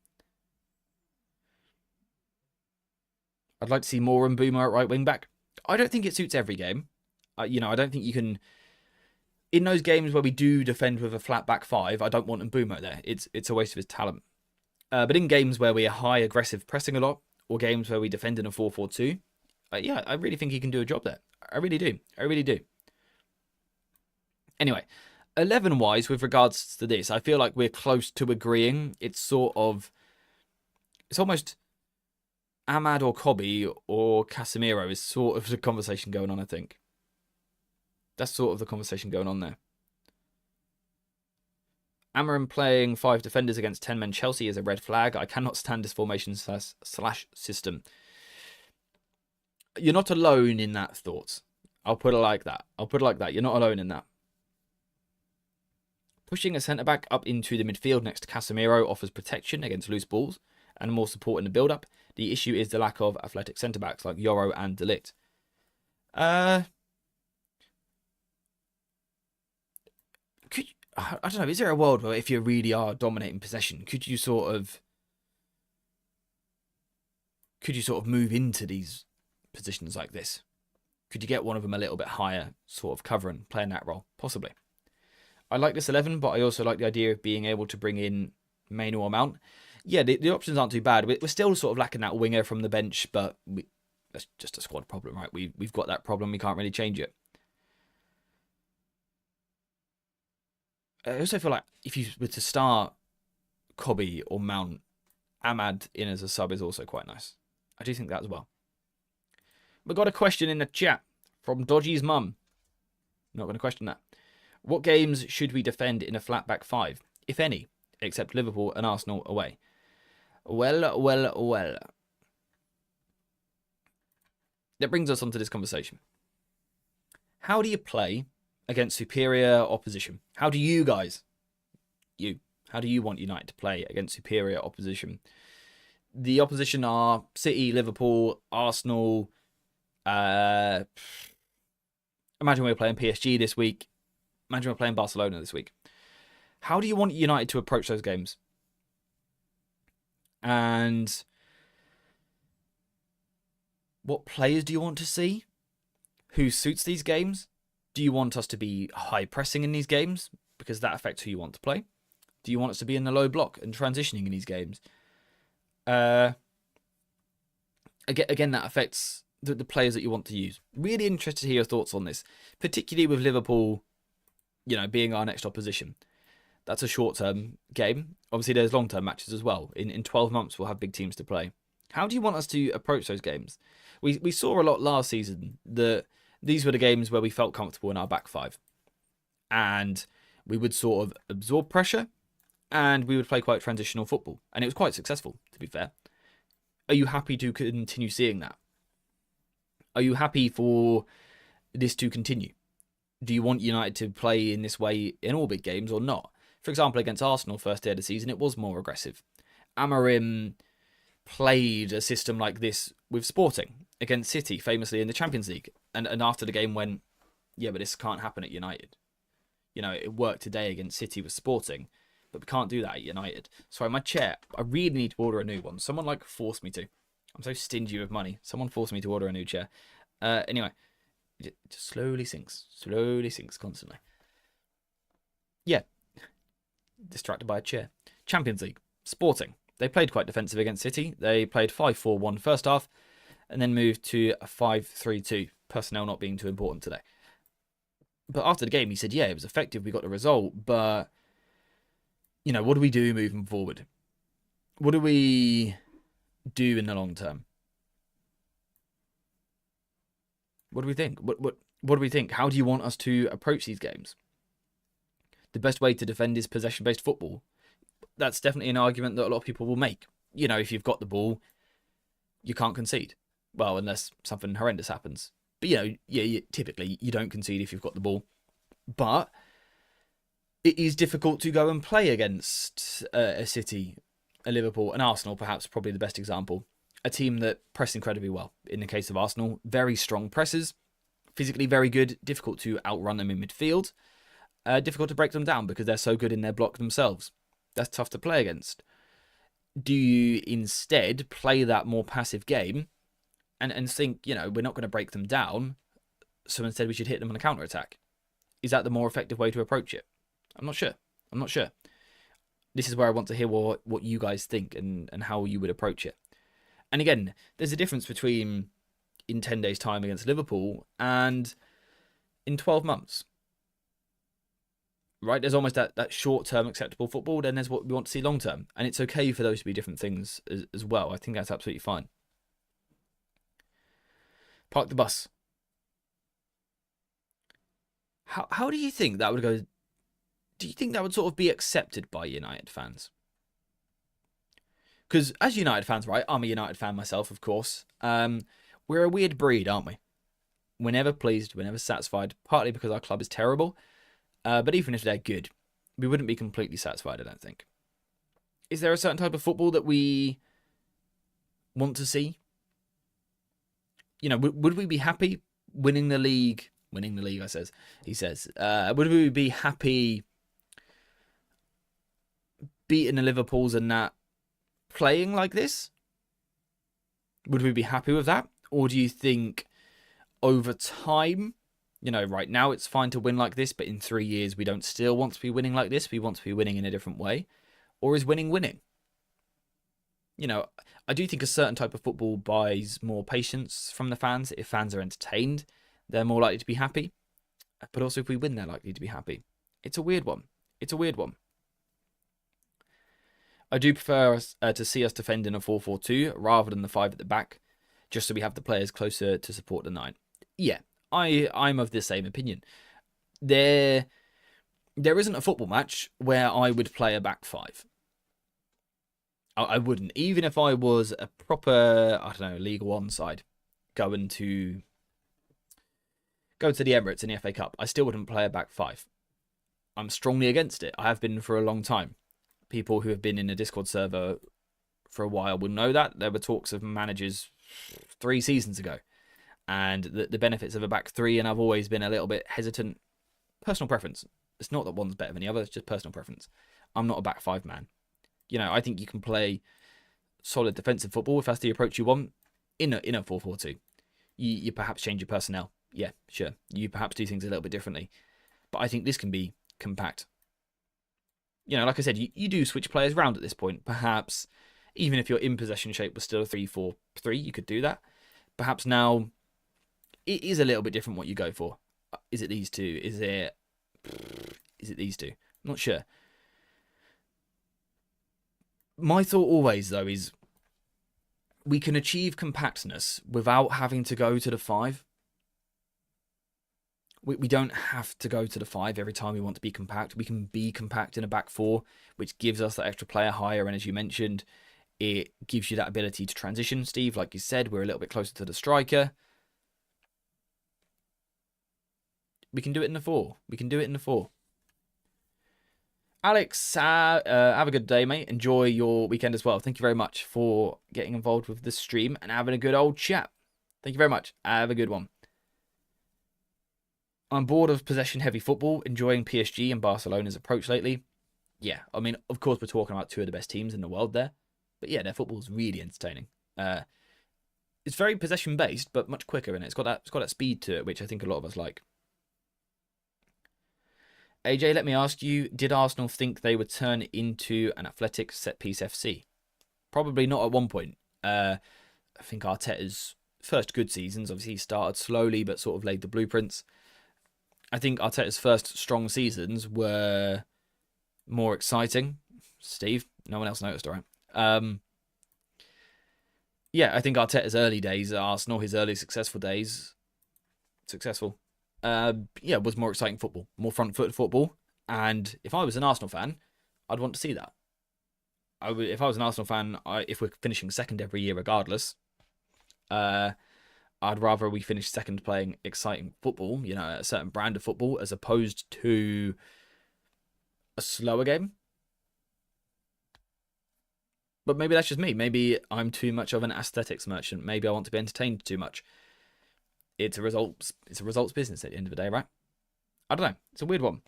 I'd like to see more Mbeumo at right wing back. I don't think it suits every game. I don't think you can... In those games where we do defend with a flat back 5, I don't want Mbeumo there. It's a waste of his talent. But in games where we are high aggressive pressing a lot, or games where we defend in a 4-4-2, yeah, I really think he can do a job there. I really do. I really do. Anyway, 11-wise, with regards to this, I feel like we're close to agreeing. It's almost Ahmad or Kobe or Casemiro is sort of the conversation going on, I think. That's sort of the conversation going on there. Amorim playing 5 defenders against 10-men Chelsea is a red flag. I cannot stand this formation slash system. You're not alone in that thought. I'll put it like that. You're not alone in that. Pushing a centre-back up into the midfield next to Casemiro offers protection against loose balls and more support in the build-up. The issue is the lack of athletic centre-backs like Yoro and De Ligt. I don't know, is there a world where if you really are dominating possession, could you sort of move into these positions like this? Could you get one of them a little bit higher, sort of covering, playing that role? Possibly. I like this 11, but I also like the idea of being able to bring in Mainu or Mount. Yeah, the options aren't too bad. We're still sort of lacking that winger from the bench, but that's just a squad problem, right? We've got that problem. We can't really change it. I also feel like if you were to start Kobe or Mount, Ahmad in as a sub is also quite nice. I do think that as well. We got a question in the chat from Dodgy's mum. Not going to question that. What games should we defend in a flat back 5, if any, except Liverpool and Arsenal away? Well. That brings us on to this conversation. How do you play against superior opposition? How do you guys, how do you want United to play against superior opposition? The opposition are City, Liverpool, Arsenal. Imagine we're playing PSG this week. Imagine we're playing Barcelona this week. How do you want United to approach those games? And what players do you want to see? Who suits these games? Do you want us to be high pressing in these games? Because that affects who you want to play. Do you want us to be in the low block and transitioning in these games? Again, that affects the players that you want to use. Really interested to hear your thoughts on this, particularly with Liverpool, being our next opposition. That's a short-term game. Obviously, there's long-term matches as well. In 12 months, we'll have big teams to play. How do you want us to approach those games? We saw a lot last season that these were the games where we felt comfortable in our back five. And we would sort of absorb pressure and we would play quite transitional football. And it was quite successful, to be fair. Are you happy to continue seeing that? Are you happy for this to continue? Do you want United to play in this way in all big games or not? For example, against Arsenal, first day of the season, it was more aggressive. Amorim played a system like this with Sporting against City, famously in the Champions League. And after the game went, yeah, but this can't happen at United. It worked today against City with Sporting, but we can't do that at United. Sorry, my chair, I really need to order a new one. Someone forced me to. I'm so stingy with money. Someone forced me to order a new chair. Anyway, it just slowly sinks constantly. Yeah, distracted by a chair. Champions League, Sporting. They played quite defensive against City. They played 5-4-1 first half and then moved to a 5-3-2. Personnel not being too important today. But after the game, he said, yeah, it was effective. We got the result. But, what do we do moving forward? What do we do in the long term? What do we think? What do we think? How do you want us to approach these games? The best way to defend is possession-based football. That's definitely an argument that a lot of people will make. If you've got the ball, you can't concede. Well, unless something horrendous happens. But, typically, you don't concede if you've got the ball. But it is difficult to go and play against a City, a Liverpool, an Arsenal, perhaps probably the best example. A team that press incredibly well. In the case of Arsenal, very strong presses, physically very good, difficult to outrun them in midfield, difficult to break them down because they're so good in their block themselves. That's tough to play against. Do you instead play that more passive game and think, we're not going to break them down, so instead we should hit them on a counter-attack? Is that the more effective way to approach it? I'm not sure. This is where I want to hear what you guys think and how you would approach it. And again, there's a difference between in 10 days' time against Liverpool and in 12 months. Right? There's almost that short-term acceptable football, then there's what we want to see long-term. And it's okay for those to be different things as well. I think that's absolutely fine. Park the bus. How do you think that would go? Do you think that would sort of be accepted by United fans? Because as United fans, right, I'm a United fan myself, of course. We're a weird breed, aren't we? We're never pleased, we're never satisfied, partly because our club is terrible. But even if they're good, we wouldn't be completely satisfied, I don't think. Is there a certain type of football that we want to see? Would we be happy winning the league? Winning the league, he says. Would we be happy beating the Liverpools and that playing like this? Would we be happy with that? Or do you think over time, right now it's fine to win like this, but in 3 years we don't still want to be winning like this? We want to be winning in a different way. Or is winning? I do think a certain type of football buys more patience from the fans. If fans are entertained, they're more likely to be happy. But also if we win, they're likely to be happy. It's a weird one. I do prefer to see us defend in a 4-4-2 rather than the 5 at the back, just so we have the players closer to support the 9. Yeah, I'm of the same opinion. There isn't a football match where I would play a back 5. I wouldn't. Even if I was a proper, League One side going to the Emirates in the FA Cup, I still wouldn't play a back 5. I'm strongly against it. I have been for a long time. People who have been in a Discord server for a while will know that. There were talks of managers 3 seasons ago and the benefits of a back 3, and I've always been a little bit hesitant. Personal preference. It's not that one's better than the other, it's just personal preference. I'm not a back 5 man. I think you can play solid defensive football if that's the approach you want in a 4-4-2. You perhaps change your personnel. Yeah, sure. You perhaps do things a little bit differently. But I think this can be compact. Like I said, you do switch players around at this point. Perhaps, even if your in possession shape was still a 3-4-3, you could do that. Perhaps now it is a little bit different what you go for. Is it these two? Is it these two? I'm not sure. My thought always, though, is we can achieve compactness without having to go to the 5. We don't have to go to the 5 every time we want to be compact. We can be compact in a back 4, which gives us that extra player higher. And as you mentioned, it gives you that ability to transition, Steve. Like you said, we're a little bit closer to the striker. We can do it in the 4. We can do it in the 4. Alex, have a good day, mate. Enjoy your weekend as well. Thank you very much for getting involved with the stream and having a good old chat. Thank you very much. Have a good one. I'm bored of possession-heavy football, enjoying PSG and Barcelona's approach lately. Yeah, I mean, of course, we're talking about 2 of the best teams in the world there. But yeah, their football's really entertaining. It's very possession-based, but much quicker, and it's got that speed to it, which I think a lot of us like. AJ, let me ask you, did Arsenal think they would turn into an athletic set-piece FC? Probably not at one point. I think Arteta's first good seasons, obviously he started slowly but sort of laid the blueprints. I think Arteta's first strong seasons were more exciting. Steve, no one else noticed, all right? Yeah, I think Arteta's early days at Arsenal, his early successful days, was more exciting football, more front-footed football. And if I was an Arsenal fan, I'd want to see that. If I was an Arsenal fan, if we're finishing second every year regardless, I'd rather we finish second playing exciting football, a certain brand of football, as opposed to a slower game. But maybe that's just me. Maybe I'm too much of an aesthetics merchant. Maybe I want to be entertained too much. It's a results business at the end of the day, right? I don't know. It's a weird one.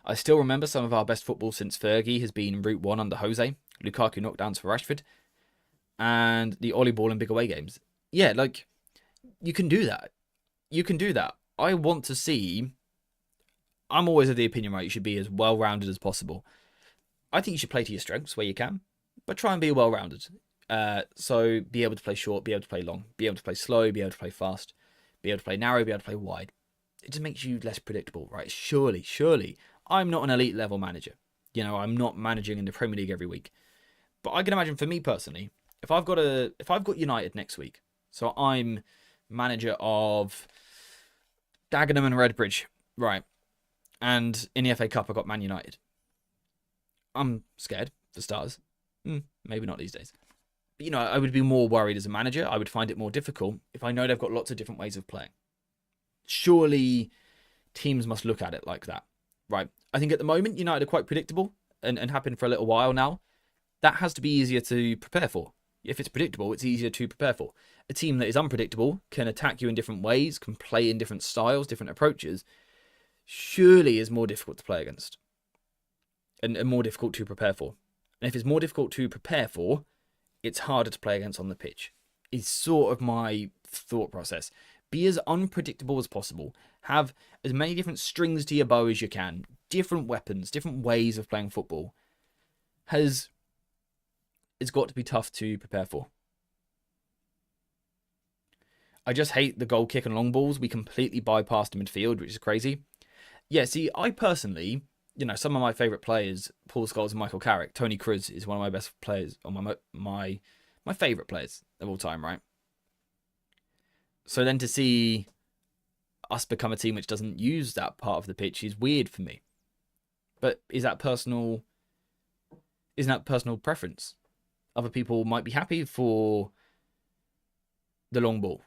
I still remember some of our best football since Fergie has been Route 1 under Jose, Lukaku knockdowns for Rashford, and the Ollie ball in big away games. Yeah, like, you can do that. You can do that. I want to see... I'm always of the opinion, right, you should be as well-rounded as possible. I think you should play to your strengths where you can, but try and be well-rounded. So be able to play short, be able to play long, be able to play slow, be able to play fast, be able to play narrow, be able to play wide. It just makes you less predictable, right? Surely, I'm not an elite level manager. I'm not managing in the Premier League every week. But I can imagine for me personally, if I've got United next week, so I'm manager of Dagenham and Redbridge, right? And in the FA Cup, I got Man United. I'm scared for starters. Maybe not these days. But, I would be more worried as a manager. I would find it more difficult if I know they've got lots of different ways of playing. Surely teams must look at it like that, right? I think at the moment, United are quite predictable and have been for a little while now. That has to be easier to prepare for. If it's predictable, it's easier to prepare for. A team that is unpredictable, can attack you in different ways, can play in different styles, different approaches, surely is more difficult to play against and more difficult to prepare for. And if it's more difficult to prepare for, it's harder to play against on the pitch. It's sort of my thought process. Be as unpredictable as possible. Have as many different strings to your bow as you can. Different weapons, different ways of playing football. It's got to be tough to prepare for. I just hate the goal kick and long balls. We completely bypassed the midfield, which is crazy. Yeah, see, I personally... some of my favourite players, Paul Scholes and Michael Carrick. Tony Kroos is one of my best players, or my favourite players of all time, right? So then to see us become a team which doesn't use that part of the pitch is weird for me. But isn't that personal preference? Other people might be happy for the long ball.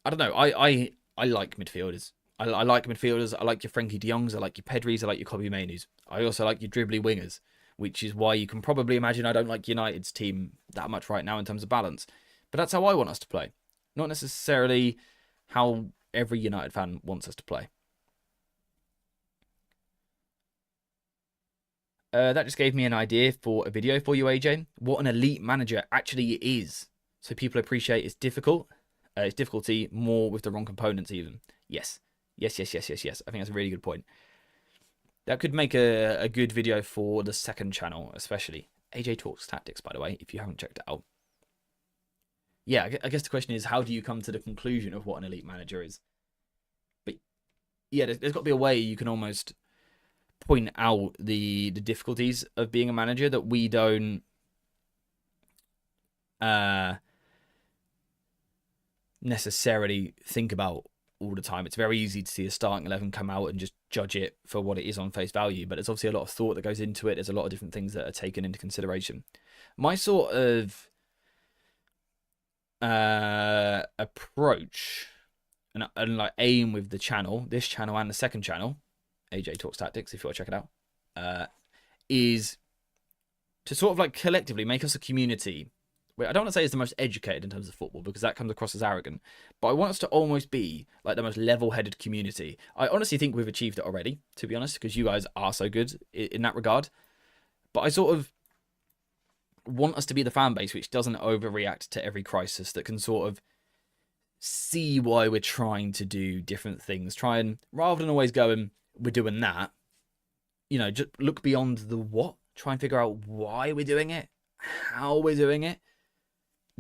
I don't know. I like midfielders. I like midfielders. I like your Frankie de Jongs. I like your Pedris. I like your Kobe Mainus. I also like your dribbly wingers, which is why you can probably imagine I don't like United's team that much right now in terms of balance. But that's how I want us to play. Not necessarily how every United fan wants us to play. That just gave me an idea for a video for you, AJ. What an elite manager actually is. So people appreciate its difficulty more with the wrong components even. Yes. I think that's a really good point. That could make a good video for the second channel, especially. AJ Talks Tactics, by the way, if you haven't checked it out. yeah, I guess the question is, how do you come to the conclusion of what an elite manager is? But yeah, there's got to be a way you can almost point out the difficulties of being a manager that we don't necessarily think about all the time. It's very easy to see a starting 11 come out and just judge it for what it is on face value, but there's obviously a lot of thought that goes into it. There's a lot of different things that are taken into consideration. My sort of approach and like aim with the channel, this channel and the second channel, AJ Talks Tactics, if you want to check it out, is to sort of like collectively make us a community. I don't want to say it's the most educated in terms of football because that comes across as arrogant, but I want us to almost be like the most level-headed community. I honestly think we've achieved it already, to be honest, because you guys are so good in that regard. But I sort of want us to be the fan base which doesn't overreact to every crisis, that can sort of see why we're trying to do different things. Try and, rather than always going, we're doing that, you know, just look beyond the what. Try and figure out why we're doing it, how we're doing it.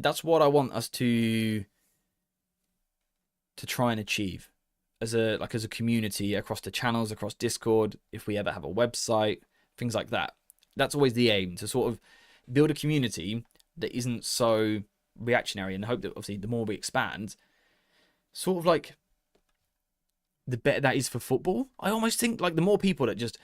That's what I want us to try and achieve as a community, across the channels, across Discord, if we ever have a website, things like that. That's always the aim, to sort of build a community that isn't so reactionary, and hope that obviously the more we expand, sort of like the better that is for football. I almost think like the more people that just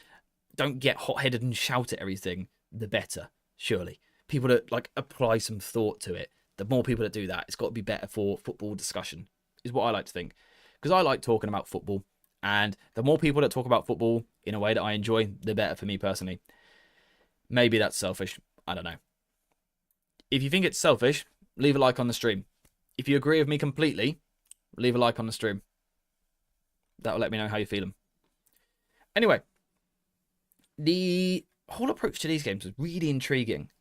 don't get hot-headed and shout at everything, the better, surely. People that like apply some thought to it. The more people that do that, it's got to be better for football discussion, is what I like to think. Because I like talking about football, and the more people that talk about football in a way that I enjoy, the better for me personally. Maybe that's selfish. I don't know. If you think it's selfish, leave a like on the stream. If you agree with me completely, leave a like on the stream. That'll let me know how you're feeling. Anyway, the whole approach to these games was really intriguing.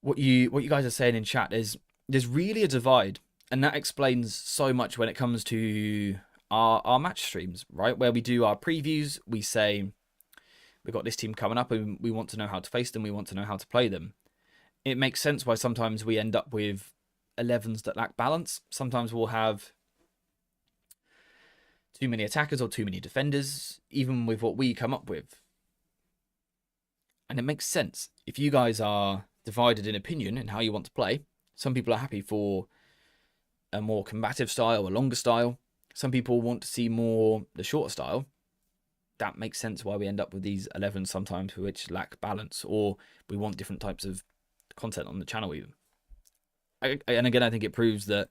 What you guys are saying in chat is there's really a divide, and that explains so much when it comes to our match streams, right? Where we do our previews, we say we've got this team coming up and we want to know how to face them, we want to know how to play them. It makes sense why sometimes we end up with 11s that lack balance. Sometimes we'll have too many attackers or too many defenders, even with what we come up with. And it makes sense. If you guys are divided in opinion in how you want to play, some people are happy for a more combative style, a longer style. Some people want to see more the shorter style. That makes sense why we end up with these 11s sometimes which lack balance, or we want different types of content on the channel even. And again, I think it proves that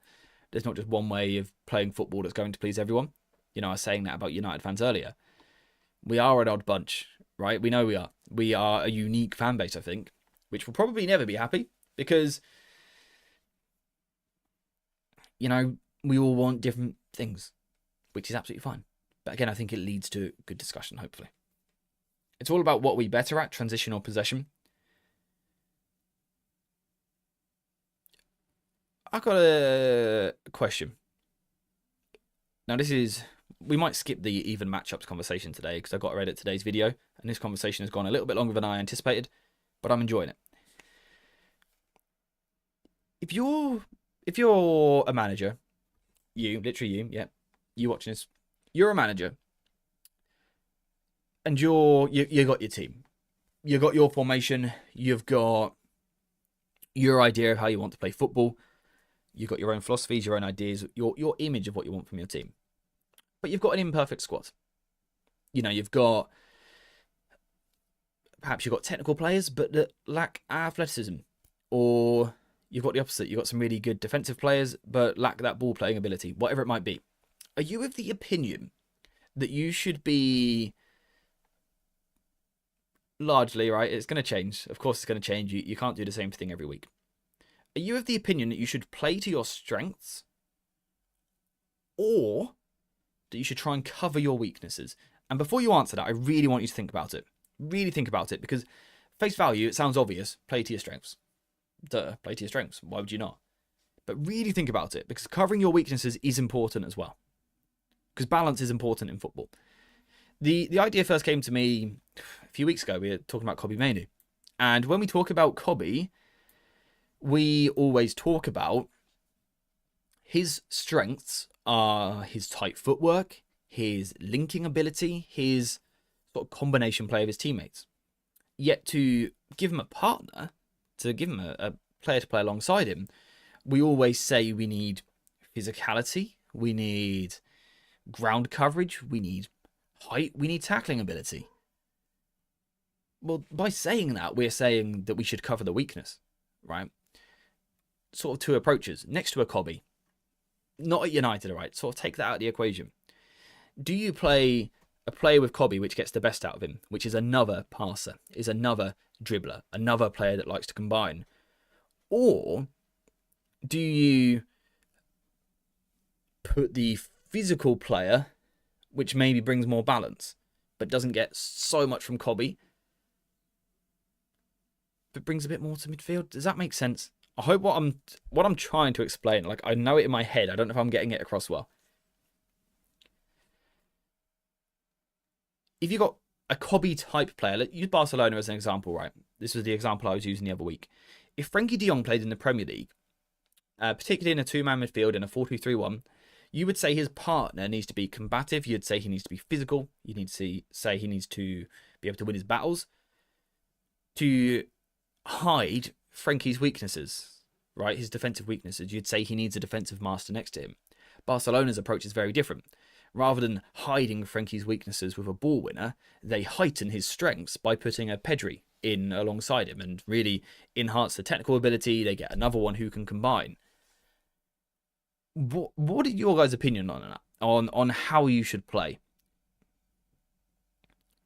there's not just one way of playing football that's going to please everyone. You know, I was saying that about United fans earlier. We are an odd bunch, right? We know we are. We are a unique fan base, I think, which will probably never be happy because, you know, we all want different things, which is absolutely fine. But again, I think it leads to good discussion, hopefully. It's all about what we're better at, transition or possession. I've got a question. Now, we might skip the even matchups conversation today because I got to edit today's video, and this conversation has gone a little bit longer than I anticipated, but I'm enjoying it. If you're a manager, literally you watching this, you're a manager, and you got your team, you got your formation, you've got your idea of how you want to play football, you've got your own philosophies, your own ideas, your image of what you want from your team. But you've got an imperfect squad. You know, perhaps you've got technical players, but that lack athleticism. Or you've got the opposite. You've got some really good defensive players, but lack that ball playing ability, whatever it might be. Are you of the opinion that you should be largely, right? It's going to change. Of course, it's going to change. You can't do the same thing every week. Are you of the opinion that you should play to your strengths, or that you should try and cover your weaknesses? And before you answer that, I really want you to think about it. Really think about it, because face value, it sounds obvious. Play to your strengths. Duh, play to your strengths. Why would you not? But really think about it, because covering your weaknesses is important as well. Because balance is important in football. The idea first came to me a few weeks ago. We were talking about Kobbie Mainoo. And when we talk about Kobbie, we always talk about his strengths are his tight footwork, his linking ability, his sort of combination play of his teammates. Yet to give him a partner, to give him a player to play alongside him, we always say we need physicality, we need ground coverage, we need height, we need tackling ability. Well, by saying that, we're saying that we should cover the weakness, right? Sort of two approaches. Next to a Cobby, not at United, all right? Sort of take that out of the equation. Do you play a player with Cobby which gets the best out of him, which is another passer, is another dribbler, another player that likes to combine? Or do you put the physical player, which maybe brings more balance, but doesn't get so much from Cobby, but brings a bit more to midfield? Does that make sense? I hope what I'm trying to explain, like, I know it in my head, I don't know if I'm getting it across well. If you got a Cobby type player, let's use Barcelona as an example, right? This was the example I was using the other week. If Frenkie de Jong played in the Premier League, particularly in a two-man midfield in a 4-2-3-1, you would say his partner needs to be combative. You'd say he needs to be physical. You need to say he needs to be able to win his battles. To hide Frenkie's weaknesses, right? His defensive weaknesses. You'd say he needs a defensive master next to him. Barcelona's approach is very different. Rather than hiding Frenkie's weaknesses with a ball winner, they heighten his strengths by putting a Pedri in alongside him and really enhance the technical ability. They get another one who can combine. What is your guys' opinion on that? On how you should play?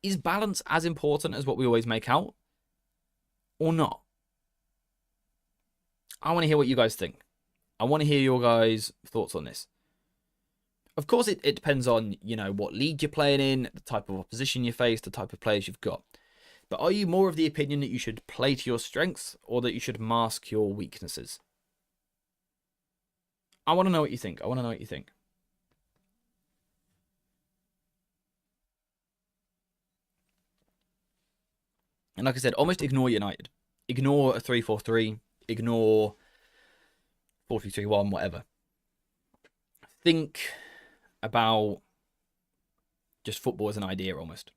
Is balance as important as what we always make out? Or not? I want to hear what you guys think. I want to hear your guys' thoughts on this. Of course, it depends on, what league you're playing in, the type of opposition you face, the type of players you've got. But are you more of the opinion that you should play to your strengths or that you should mask your weaknesses? I want to know what you think. And like I said, almost ignore United. Ignore a 3-4-3. Ignore 4-2-3-1, whatever. Think about just football as an idea almost.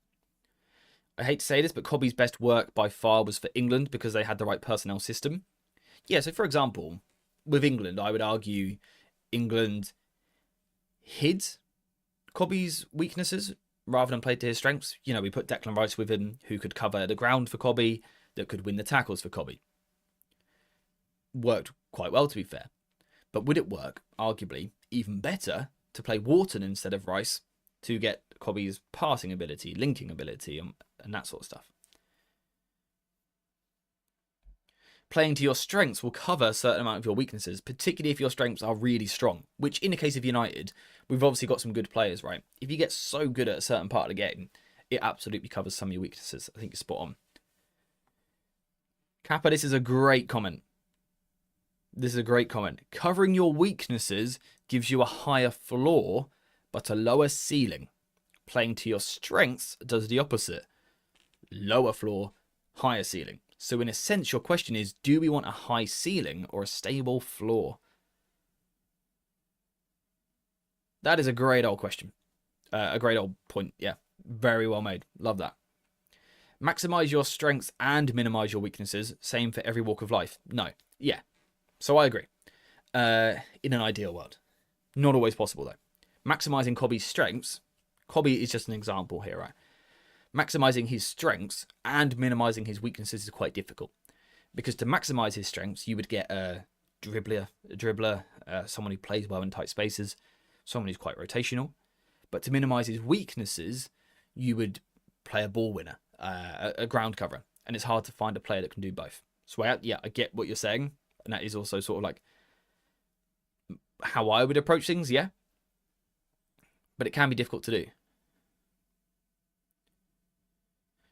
I hate to say this, but Cobby's best work by far was for England because they had the right personnel system. Yeah, so for example, with England, I would argue England hid Cobby's weaknesses rather than played to his strengths. We put Declan Rice with him, who could cover the ground for Cobby, that could win the tackles for Cobby. Worked quite well, to be fair. But would it work, arguably, even better to play Wharton instead of Rice to get Cobby's passing ability, linking ability, and that sort of stuff? Playing to your strengths will cover a certain amount of your weaknesses, particularly if your strengths are really strong, which in the case of United, we've obviously got some good players, right? If you get so good at a certain part of the game, it absolutely covers some of your weaknesses. I think you're spot on. Kappa, this is a great comment. Covering your weaknesses gives you a higher floor, but a lower ceiling. Playing to your strengths does the opposite. Lower floor, higher ceiling. So in a sense, your question is, do we want a high ceiling or a stable floor? That is a great old question. A great old point. Yeah, very well made. Love that. Maximize your strengths and minimize your weaknesses. Same for every walk of life. No. Yeah. So I agree. In an ideal world. Not always possible, though. Maximizing Cobby's strengths. Cobby is just an example here, right? Maximizing his strengths and minimizing his weaknesses is quite difficult. Because to maximize his strengths, you would get a dribbler, someone who plays well in tight spaces, someone who's quite rotational. But to minimize his weaknesses, you would play a ball winner, a ground cover. And it's hard to find a player that can do both. So I get what you're saying. And that is also sort of like how I would approach things, yeah. But it can be difficult to do.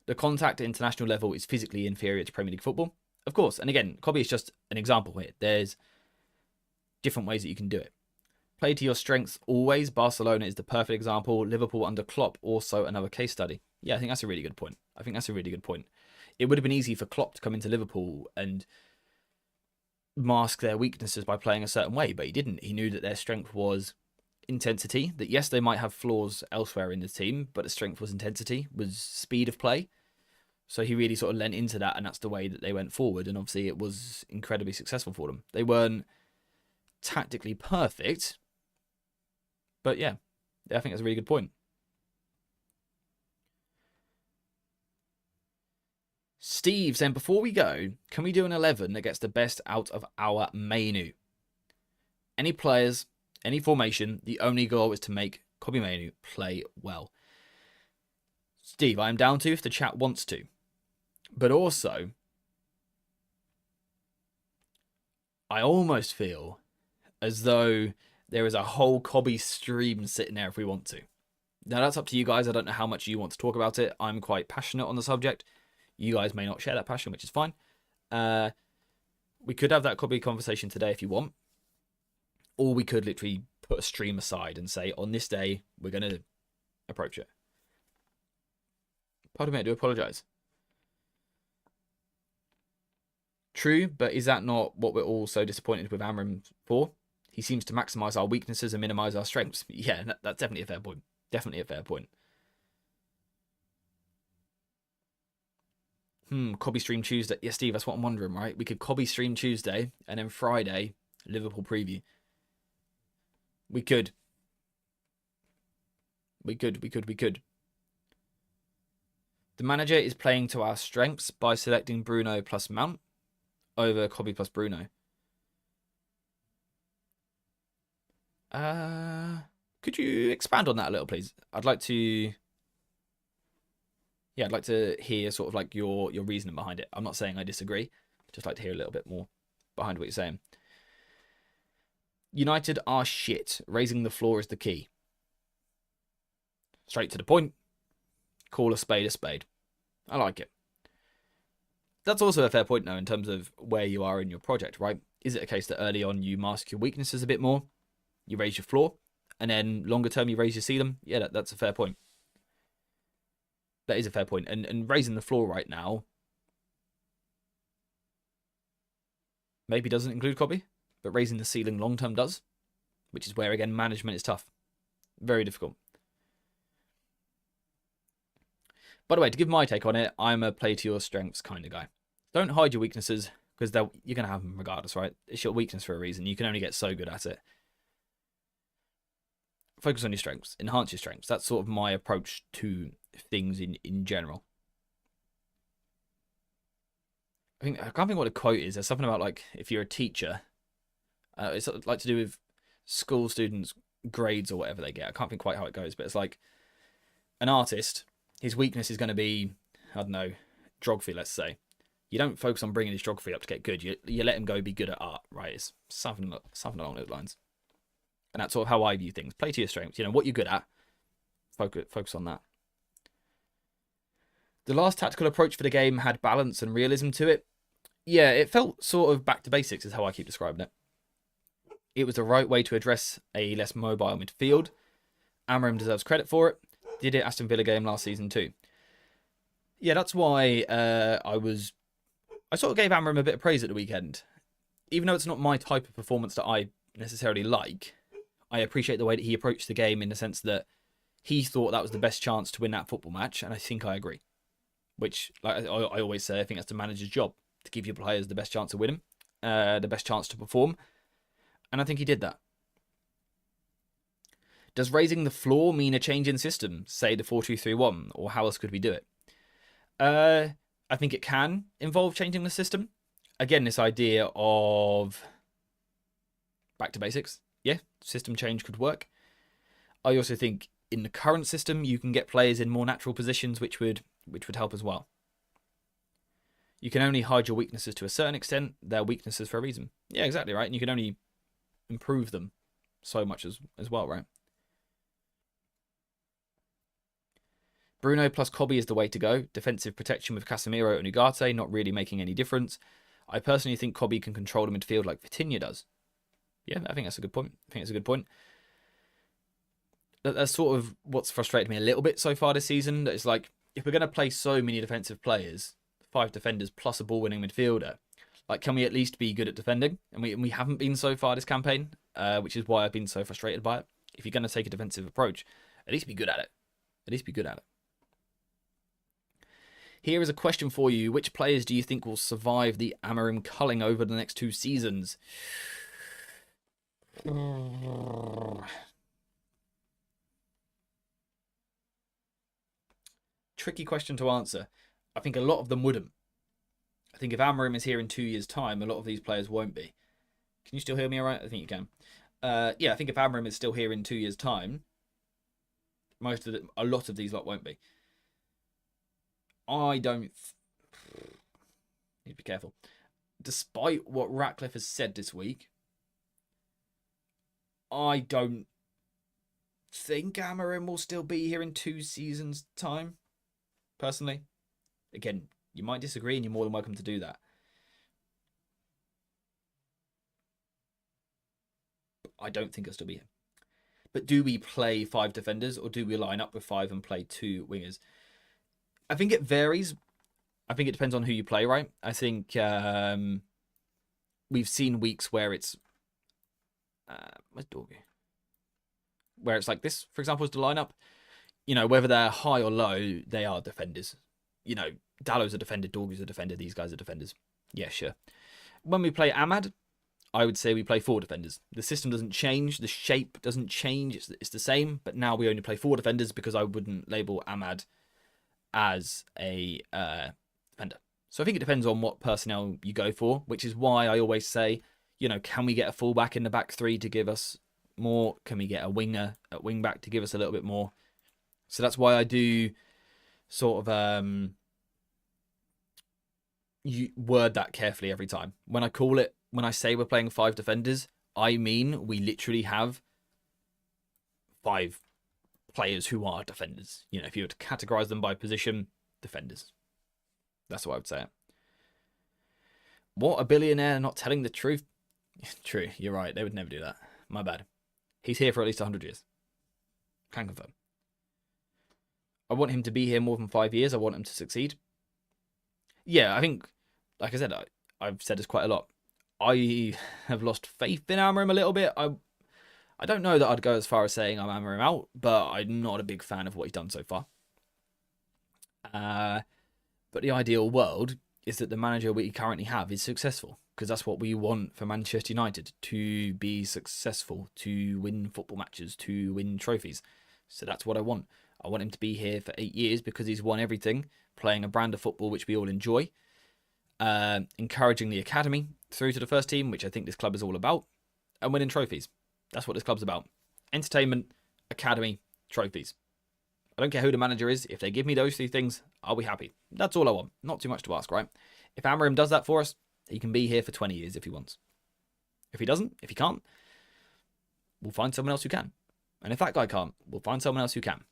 The contact at international level is physically inferior to Premier League football. Of course, and again, Cobby is just an example here. There's different ways that you can do it. Play to your strengths always. Barcelona is the perfect example. Liverpool under Klopp, also another case study. Yeah, I think that's a really good point. It would have been easy for Klopp to come into Liverpool and mask their weaknesses by playing a certain way, but he didn't. He knew that their strength was intensity, that yes, they might have flaws elsewhere in the team, but the strength was intensity, was speed of play. So he really sort of lent into that, and that's the way that they went forward, and obviously it was incredibly successful for them. They weren't tactically perfect, but yeah, I think that's a really good point. Steve saying, before we go, can we do an 11 that gets the best out of our menu? Any players, any formation, the only goal is to make Kobbie Mainoo play well. Steve, I am down to if the chat wants to. But also, I almost feel as though there is a whole Kobbie stream sitting there if we want to. Now, that's up to you guys. I don't know how much you want to talk about it. I'm quite passionate on the subject. You guys may not share that passion, which is fine. We could have that Kobbie conversation today if you want. Or we could literally put a stream aside and say, on this day, we're going to approach it. Pardon me, I do apologise. True, but is that not what we're all so disappointed with Amorim for? He seems to maximise our weaknesses and minimise our strengths. Yeah, that's definitely a fair point. Definitely a fair point. Kobbie stream Tuesday. Yeah, Steve, that's what I'm wondering, right? We could Kobbie stream Tuesday and then Friday, Liverpool preview. We could. We could. The manager is playing to our strengths by selecting Bruno plus Mount over Kobbie plus Bruno. Could you expand on that a little, please? I'd like to hear sort of like your reasoning behind it. I'm not saying I disagree. I'd just like to hear a little bit more behind what you're saying. United are shit. Raising the floor is the key. Straight to the point. Call a spade a spade. I like it. That's also a fair point, though, in terms of where you are in your project, right? Is it a case that early on you mask your weaknesses a bit more, you raise your floor, and then longer term you raise your ceiling? Yeah, that's a fair point. That is a fair point. And raising the floor right now maybe doesn't include Kobbie, but raising the ceiling long term does, which is where, again, management is tough. Very difficult. By the way, to give my take on it, I'm a play to your strengths kind of guy. Don't hide your weaknesses, because you're going to have them regardless, right? It's your weakness for a reason. You can only get so good at it. Focus on your strengths. Enhance your strengths. That's sort of my approach to things in general. I can't think what the quote is. There's something about, like, if you're a teacher, it's like to do with school students' grades or whatever they get. I can't think quite how it goes, but it's like an artist, his weakness is going to be, I don't know, geography, let's say. You don't focus on bringing his geography up to get good. You let him go be good at art, right? It's something along those lines. And that's sort of how I view things. Play to your strengths. You know, what you're good at, focus on that. The last tactical approach for the game had balance and realism to it. Yeah, it felt sort of back to basics is how I keep describing it. It was the right way to address a less mobile midfield. Amorim deserves credit for it. Did it Aston Villa game last season too. Yeah, that's why I sort of gave Amorim a bit of praise at the weekend. Even though it's not my type of performance that I necessarily like, I appreciate the way that he approached the game in the sense that he thought that was the best chance to win that football match, and I think I agree. Which, like I always say, I think that's the manager's job, to give your players the best chance to win them, the best chance to perform, and I think he did that. Does raising the floor mean a change in system, say the 4-2-3-1, or how else could we do it? I think it can involve changing the system. Again, this idea of back to basics. Yeah, system change could work. I also think in the current system, you can get players in more natural positions, which would help as well. You can only hide your weaknesses to a certain extent. They're weaknesses for a reason. Yeah, exactly, right? And you can only improve them so much as well, right? Bruno plus Kobbie is the way to go. Defensive protection with Casemiro and Ugarte not really making any difference. I personally think Kobbie can control the midfield like Vitinha does. Yeah, I think that's a good point. That's sort of what's frustrated me a little bit so far this season. It's like, if we're going to play so many defensive players, 5 defenders plus a ball-winning midfielder, Like, can we at least be good at defending? And we haven't been so far this campaign, which is why I've been so frustrated by it. If you're going to take a defensive approach, at least be good at it. At least be good at it. Here is a question for you. Which players do you think will survive the Amorim culling over the next 2 seasons? Tricky question to answer. I think a lot of them wouldn't. I think if Amorim is here in 2 years' time, a lot of these players won't be. Can you still hear me all right? I think you can. Yeah, I think if Amorim is still here in 2 years' time, a lot of these lot won't be. I don't... Need to be careful. Despite what Ratcliffe has said this week, I don't think Amorim will still be here in 2 seasons' time, personally. Again, you might disagree and you're more than welcome to do that. I don't think he'll still be here. But do we play 5 defenders or do we line up with 5 and play 2 wingers? I think it varies. I think it depends on who you play, right? I think we've seen weeks where it's... where's Dorgu? Where it's like this, for example, is the lineup. You know, whether they're high or low, they are defenders. You know, Dallow's a defender, Dorgu's a defender, these guys are defenders. Yeah, sure. When we play Ahmad, I would say we play 4 defenders. The system doesn't change, the shape doesn't change, it's the same, but now we only play 4 defenders because I wouldn't label Ahmad as a defender. So I think it depends on what personnel you go for, which is why I always say, you know, can we get a fullback in the back 3 to give us more? Can we get a winger at wing back to give us a little bit more? So that's why I do sort of you word that carefully every time. When I say we're playing 5 defenders, I mean we literally have 5 players who are defenders. You know, if you were to categorize them by position, defenders. That's what I would say. What, a billionaire not telling the truth? True, you're right. They would never do that. My bad. He's here for at least 100 years. Can confirm. I want him to be here more than 5 years. I want him to succeed. Yeah, I think, like I said, I've said this quite a lot. I have lost faith in Amorim a little bit. I don't know that I'd go as far as saying I'm Amorim out, but I'm not a big fan of what he's done so far. But the ideal world is that the manager we currently have is successful, because that's what we want for Manchester United, to be successful, to win football matches, to win trophies. So that's what I want. I want him to be here for 8 years because he's won everything, playing a brand of football which we all enjoy, encouraging the academy through to the first team, which I think this club is all about, and winning trophies. That's what this club's about. Entertainment, academy, trophies. I don't care who the manager is. If they give me those 3 things, I'll be happy. That's all I want. Not too much to ask, right? If Amorim does that for us, he can be here for 20 years if he wants. If he doesn't, if he can't, we'll find someone else who can. And if that guy can't, we'll find someone else who can.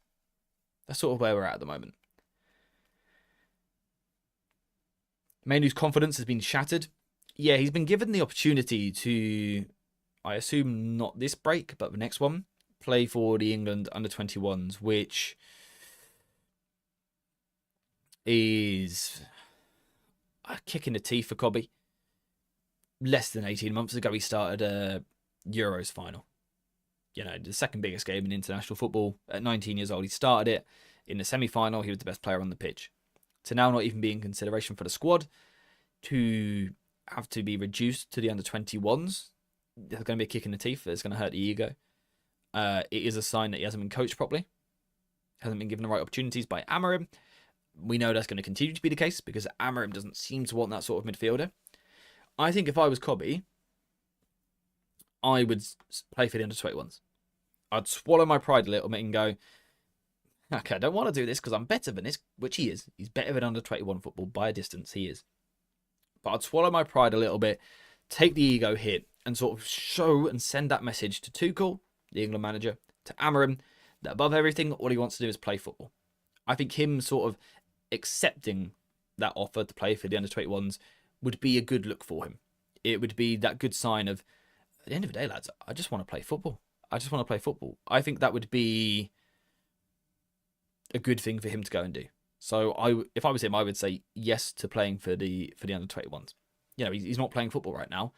That's sort of where we're at the moment. Mainu's confidence has been shattered. Yeah, he's been given the opportunity to, I assume not this break, but the next one, play for the England under-21s, which is a kick in the teeth for Cobby. Less than 18 months ago, he started a Euros final. You know, the second biggest game in international football. At 19 years old, he started it. In the semi-final, he was the best player on the pitch. To now not even be in consideration for the squad, to have to be reduced to the under-21s, there's going to be a kick in the teeth. It's going to hurt the ego. It is a sign that he hasn't been coached properly. Hasn't been given the right opportunities by Amorim. We know that's going to continue to be the case because Amorim doesn't seem to want that sort of midfielder. I think if I was Cobby, I would play for the under-21s. I'd swallow my pride a little bit and go, okay, I don't want to do this because I'm better than this, which he is. He's better than under-21 football by a distance. He is. But I'd swallow my pride a little bit, take the ego hit, and sort of show and send that message to Tuchel, the England manager, to Amorim, that above everything, all he wants to do is play football. I think him sort of accepting that offer to play for the under-21s would be a good look for him. It would be that good sign of, at the end of the day, lads, I just want to play football. I just want to play football. I think that would be a good thing for him to go and do. So if I was him, I would say yes to playing for the under-21s. You know, he's not playing football right now.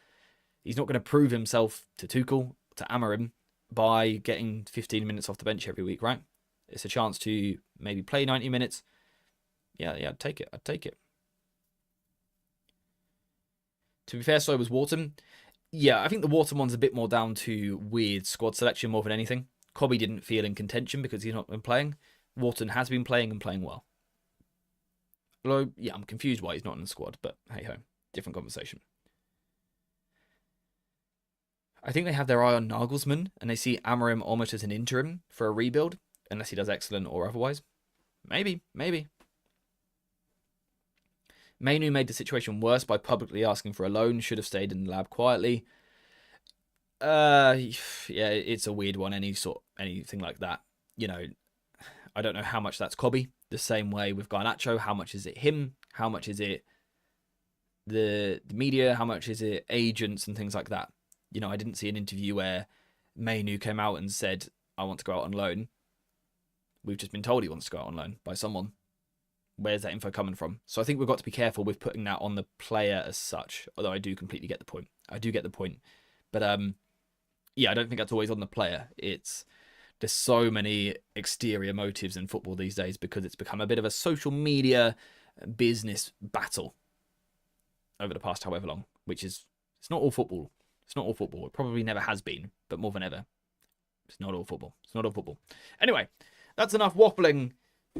He's not going to prove himself to Tuchel, to Amorim, by getting 15 minutes off the bench every week, right? It's a chance to maybe play 90 minutes. Yeah, I'd take it. I'd take it. To be fair, so was Wharton. Yeah, I think the Wharton one's a bit more down to weird squad selection more than anything. Cobby didn't feel in contention because he's not been playing. Wharton has been playing and playing well. Although, yeah, I'm confused why he's not in the squad, but hey-ho, different conversation. I think they have their eye on Nagelsmann, and they see Amorim almost as an interim for a rebuild, unless he does excellent or otherwise. Maybe. Mainu made the situation worse by publicly asking for a loan, should have stayed in the lab quietly. Yeah, it's a weird one, anything like that. You know, I don't know how much that's Cobby. The same way with Garnacho, how much is it him? How much is it the media? How much is it agents and things like that? You know, I didn't see an interview where Mainu came out and said, I want to go out on loan. We've just been told he wants to go out on loan by someone. Where's that info coming from? So I think we've got to be careful with putting that on the player as such, although I do completely get the point. But yeah, I don't think that's always on the player. There's so many exterior motives in football these days because it's become a bit of a social media business battle over the past however long, which is, it's not all football. It's not all football. It probably never has been, but more than ever, it's not all football. It's not all football. Anyway, that's enough waffling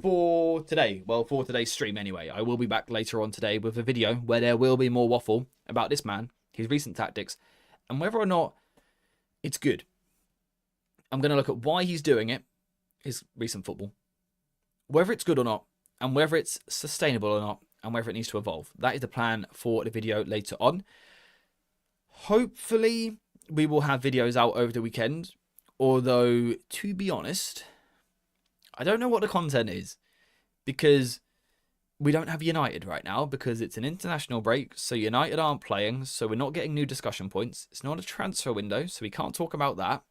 for today. Well, for today's stream anyway. I will be back later on today with a video where there will be more waffle about this man, his recent tactics, and whether or not it's good. I'm going to look at why he's doing it, his recent football, whether it's good or not, and whether it's sustainable or not, and whether it needs to evolve. That is the plan for the video later on. Hopefully, we will have videos out over the weekend, although, to be honest, I don't know what the content is, because we don't have United right now, because it's an international break, so United aren't playing, so we're not getting new discussion points. It's not a transfer window, so we can't talk about that.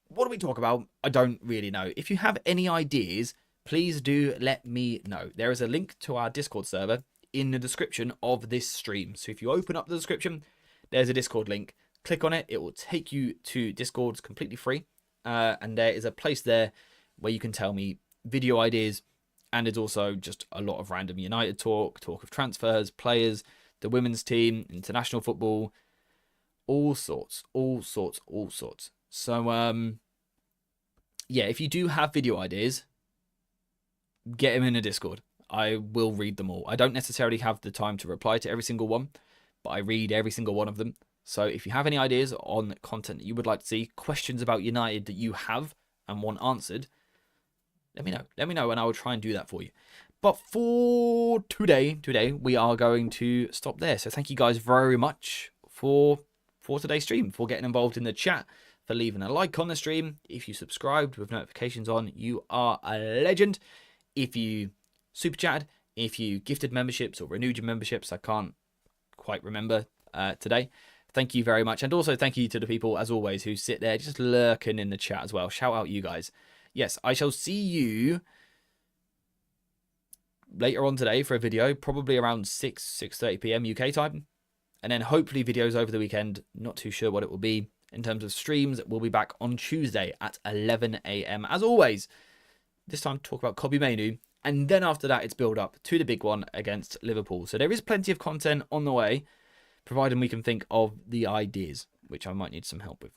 What do we talk about? I don't really know. If you have any ideas, please do let me know. There is a link to our Discord server in the description of this stream. So if you open up the description, there's a Discord link. Click on it. It will take you to Discord. It's completely free. And there is a place there where you can tell me video ideas. And it's also just a lot of random United talk of transfers, players, the women's team, international football, all sorts. So, yeah, if you do have video ideas, get them in the Discord. I will read them all. I don't necessarily have the time to reply to every single one, but I read every single one of them. So if you have any ideas on content that you would like to see, questions about United that you have and want answered, let me know. Let me know and I will try and do that for you. But for today, we are going to stop there. So thank you guys very much for today's stream, for getting involved in the chat, for leaving a like on the stream. If you subscribed with notifications on, you are a legend. If you super chatted, if you gifted memberships or renewed your memberships, I can't quite remember today. Thank you very much. And also thank you to the people, as always, who sit there just lurking in the chat as well. Shout out you guys. Yes, I shall see you later on today for a video, probably around 6:30 p.m. UK time. And then hopefully videos over the weekend. Not too sure what it will be. In terms of streams, we'll be back on Tuesday at 11 a.m. As always, this time to talk about Kobbie Mainoo. And then after that, it's build up to the big one against Liverpool. So there is plenty of content on the way, providing we can think of the ideas, which I might need some help with.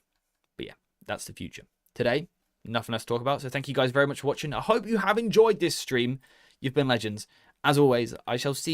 But yeah, that's the future. Today, nothing else to talk about. So thank you guys very much for watching. I hope you have enjoyed this stream. You've been legends. As always, I shall see you.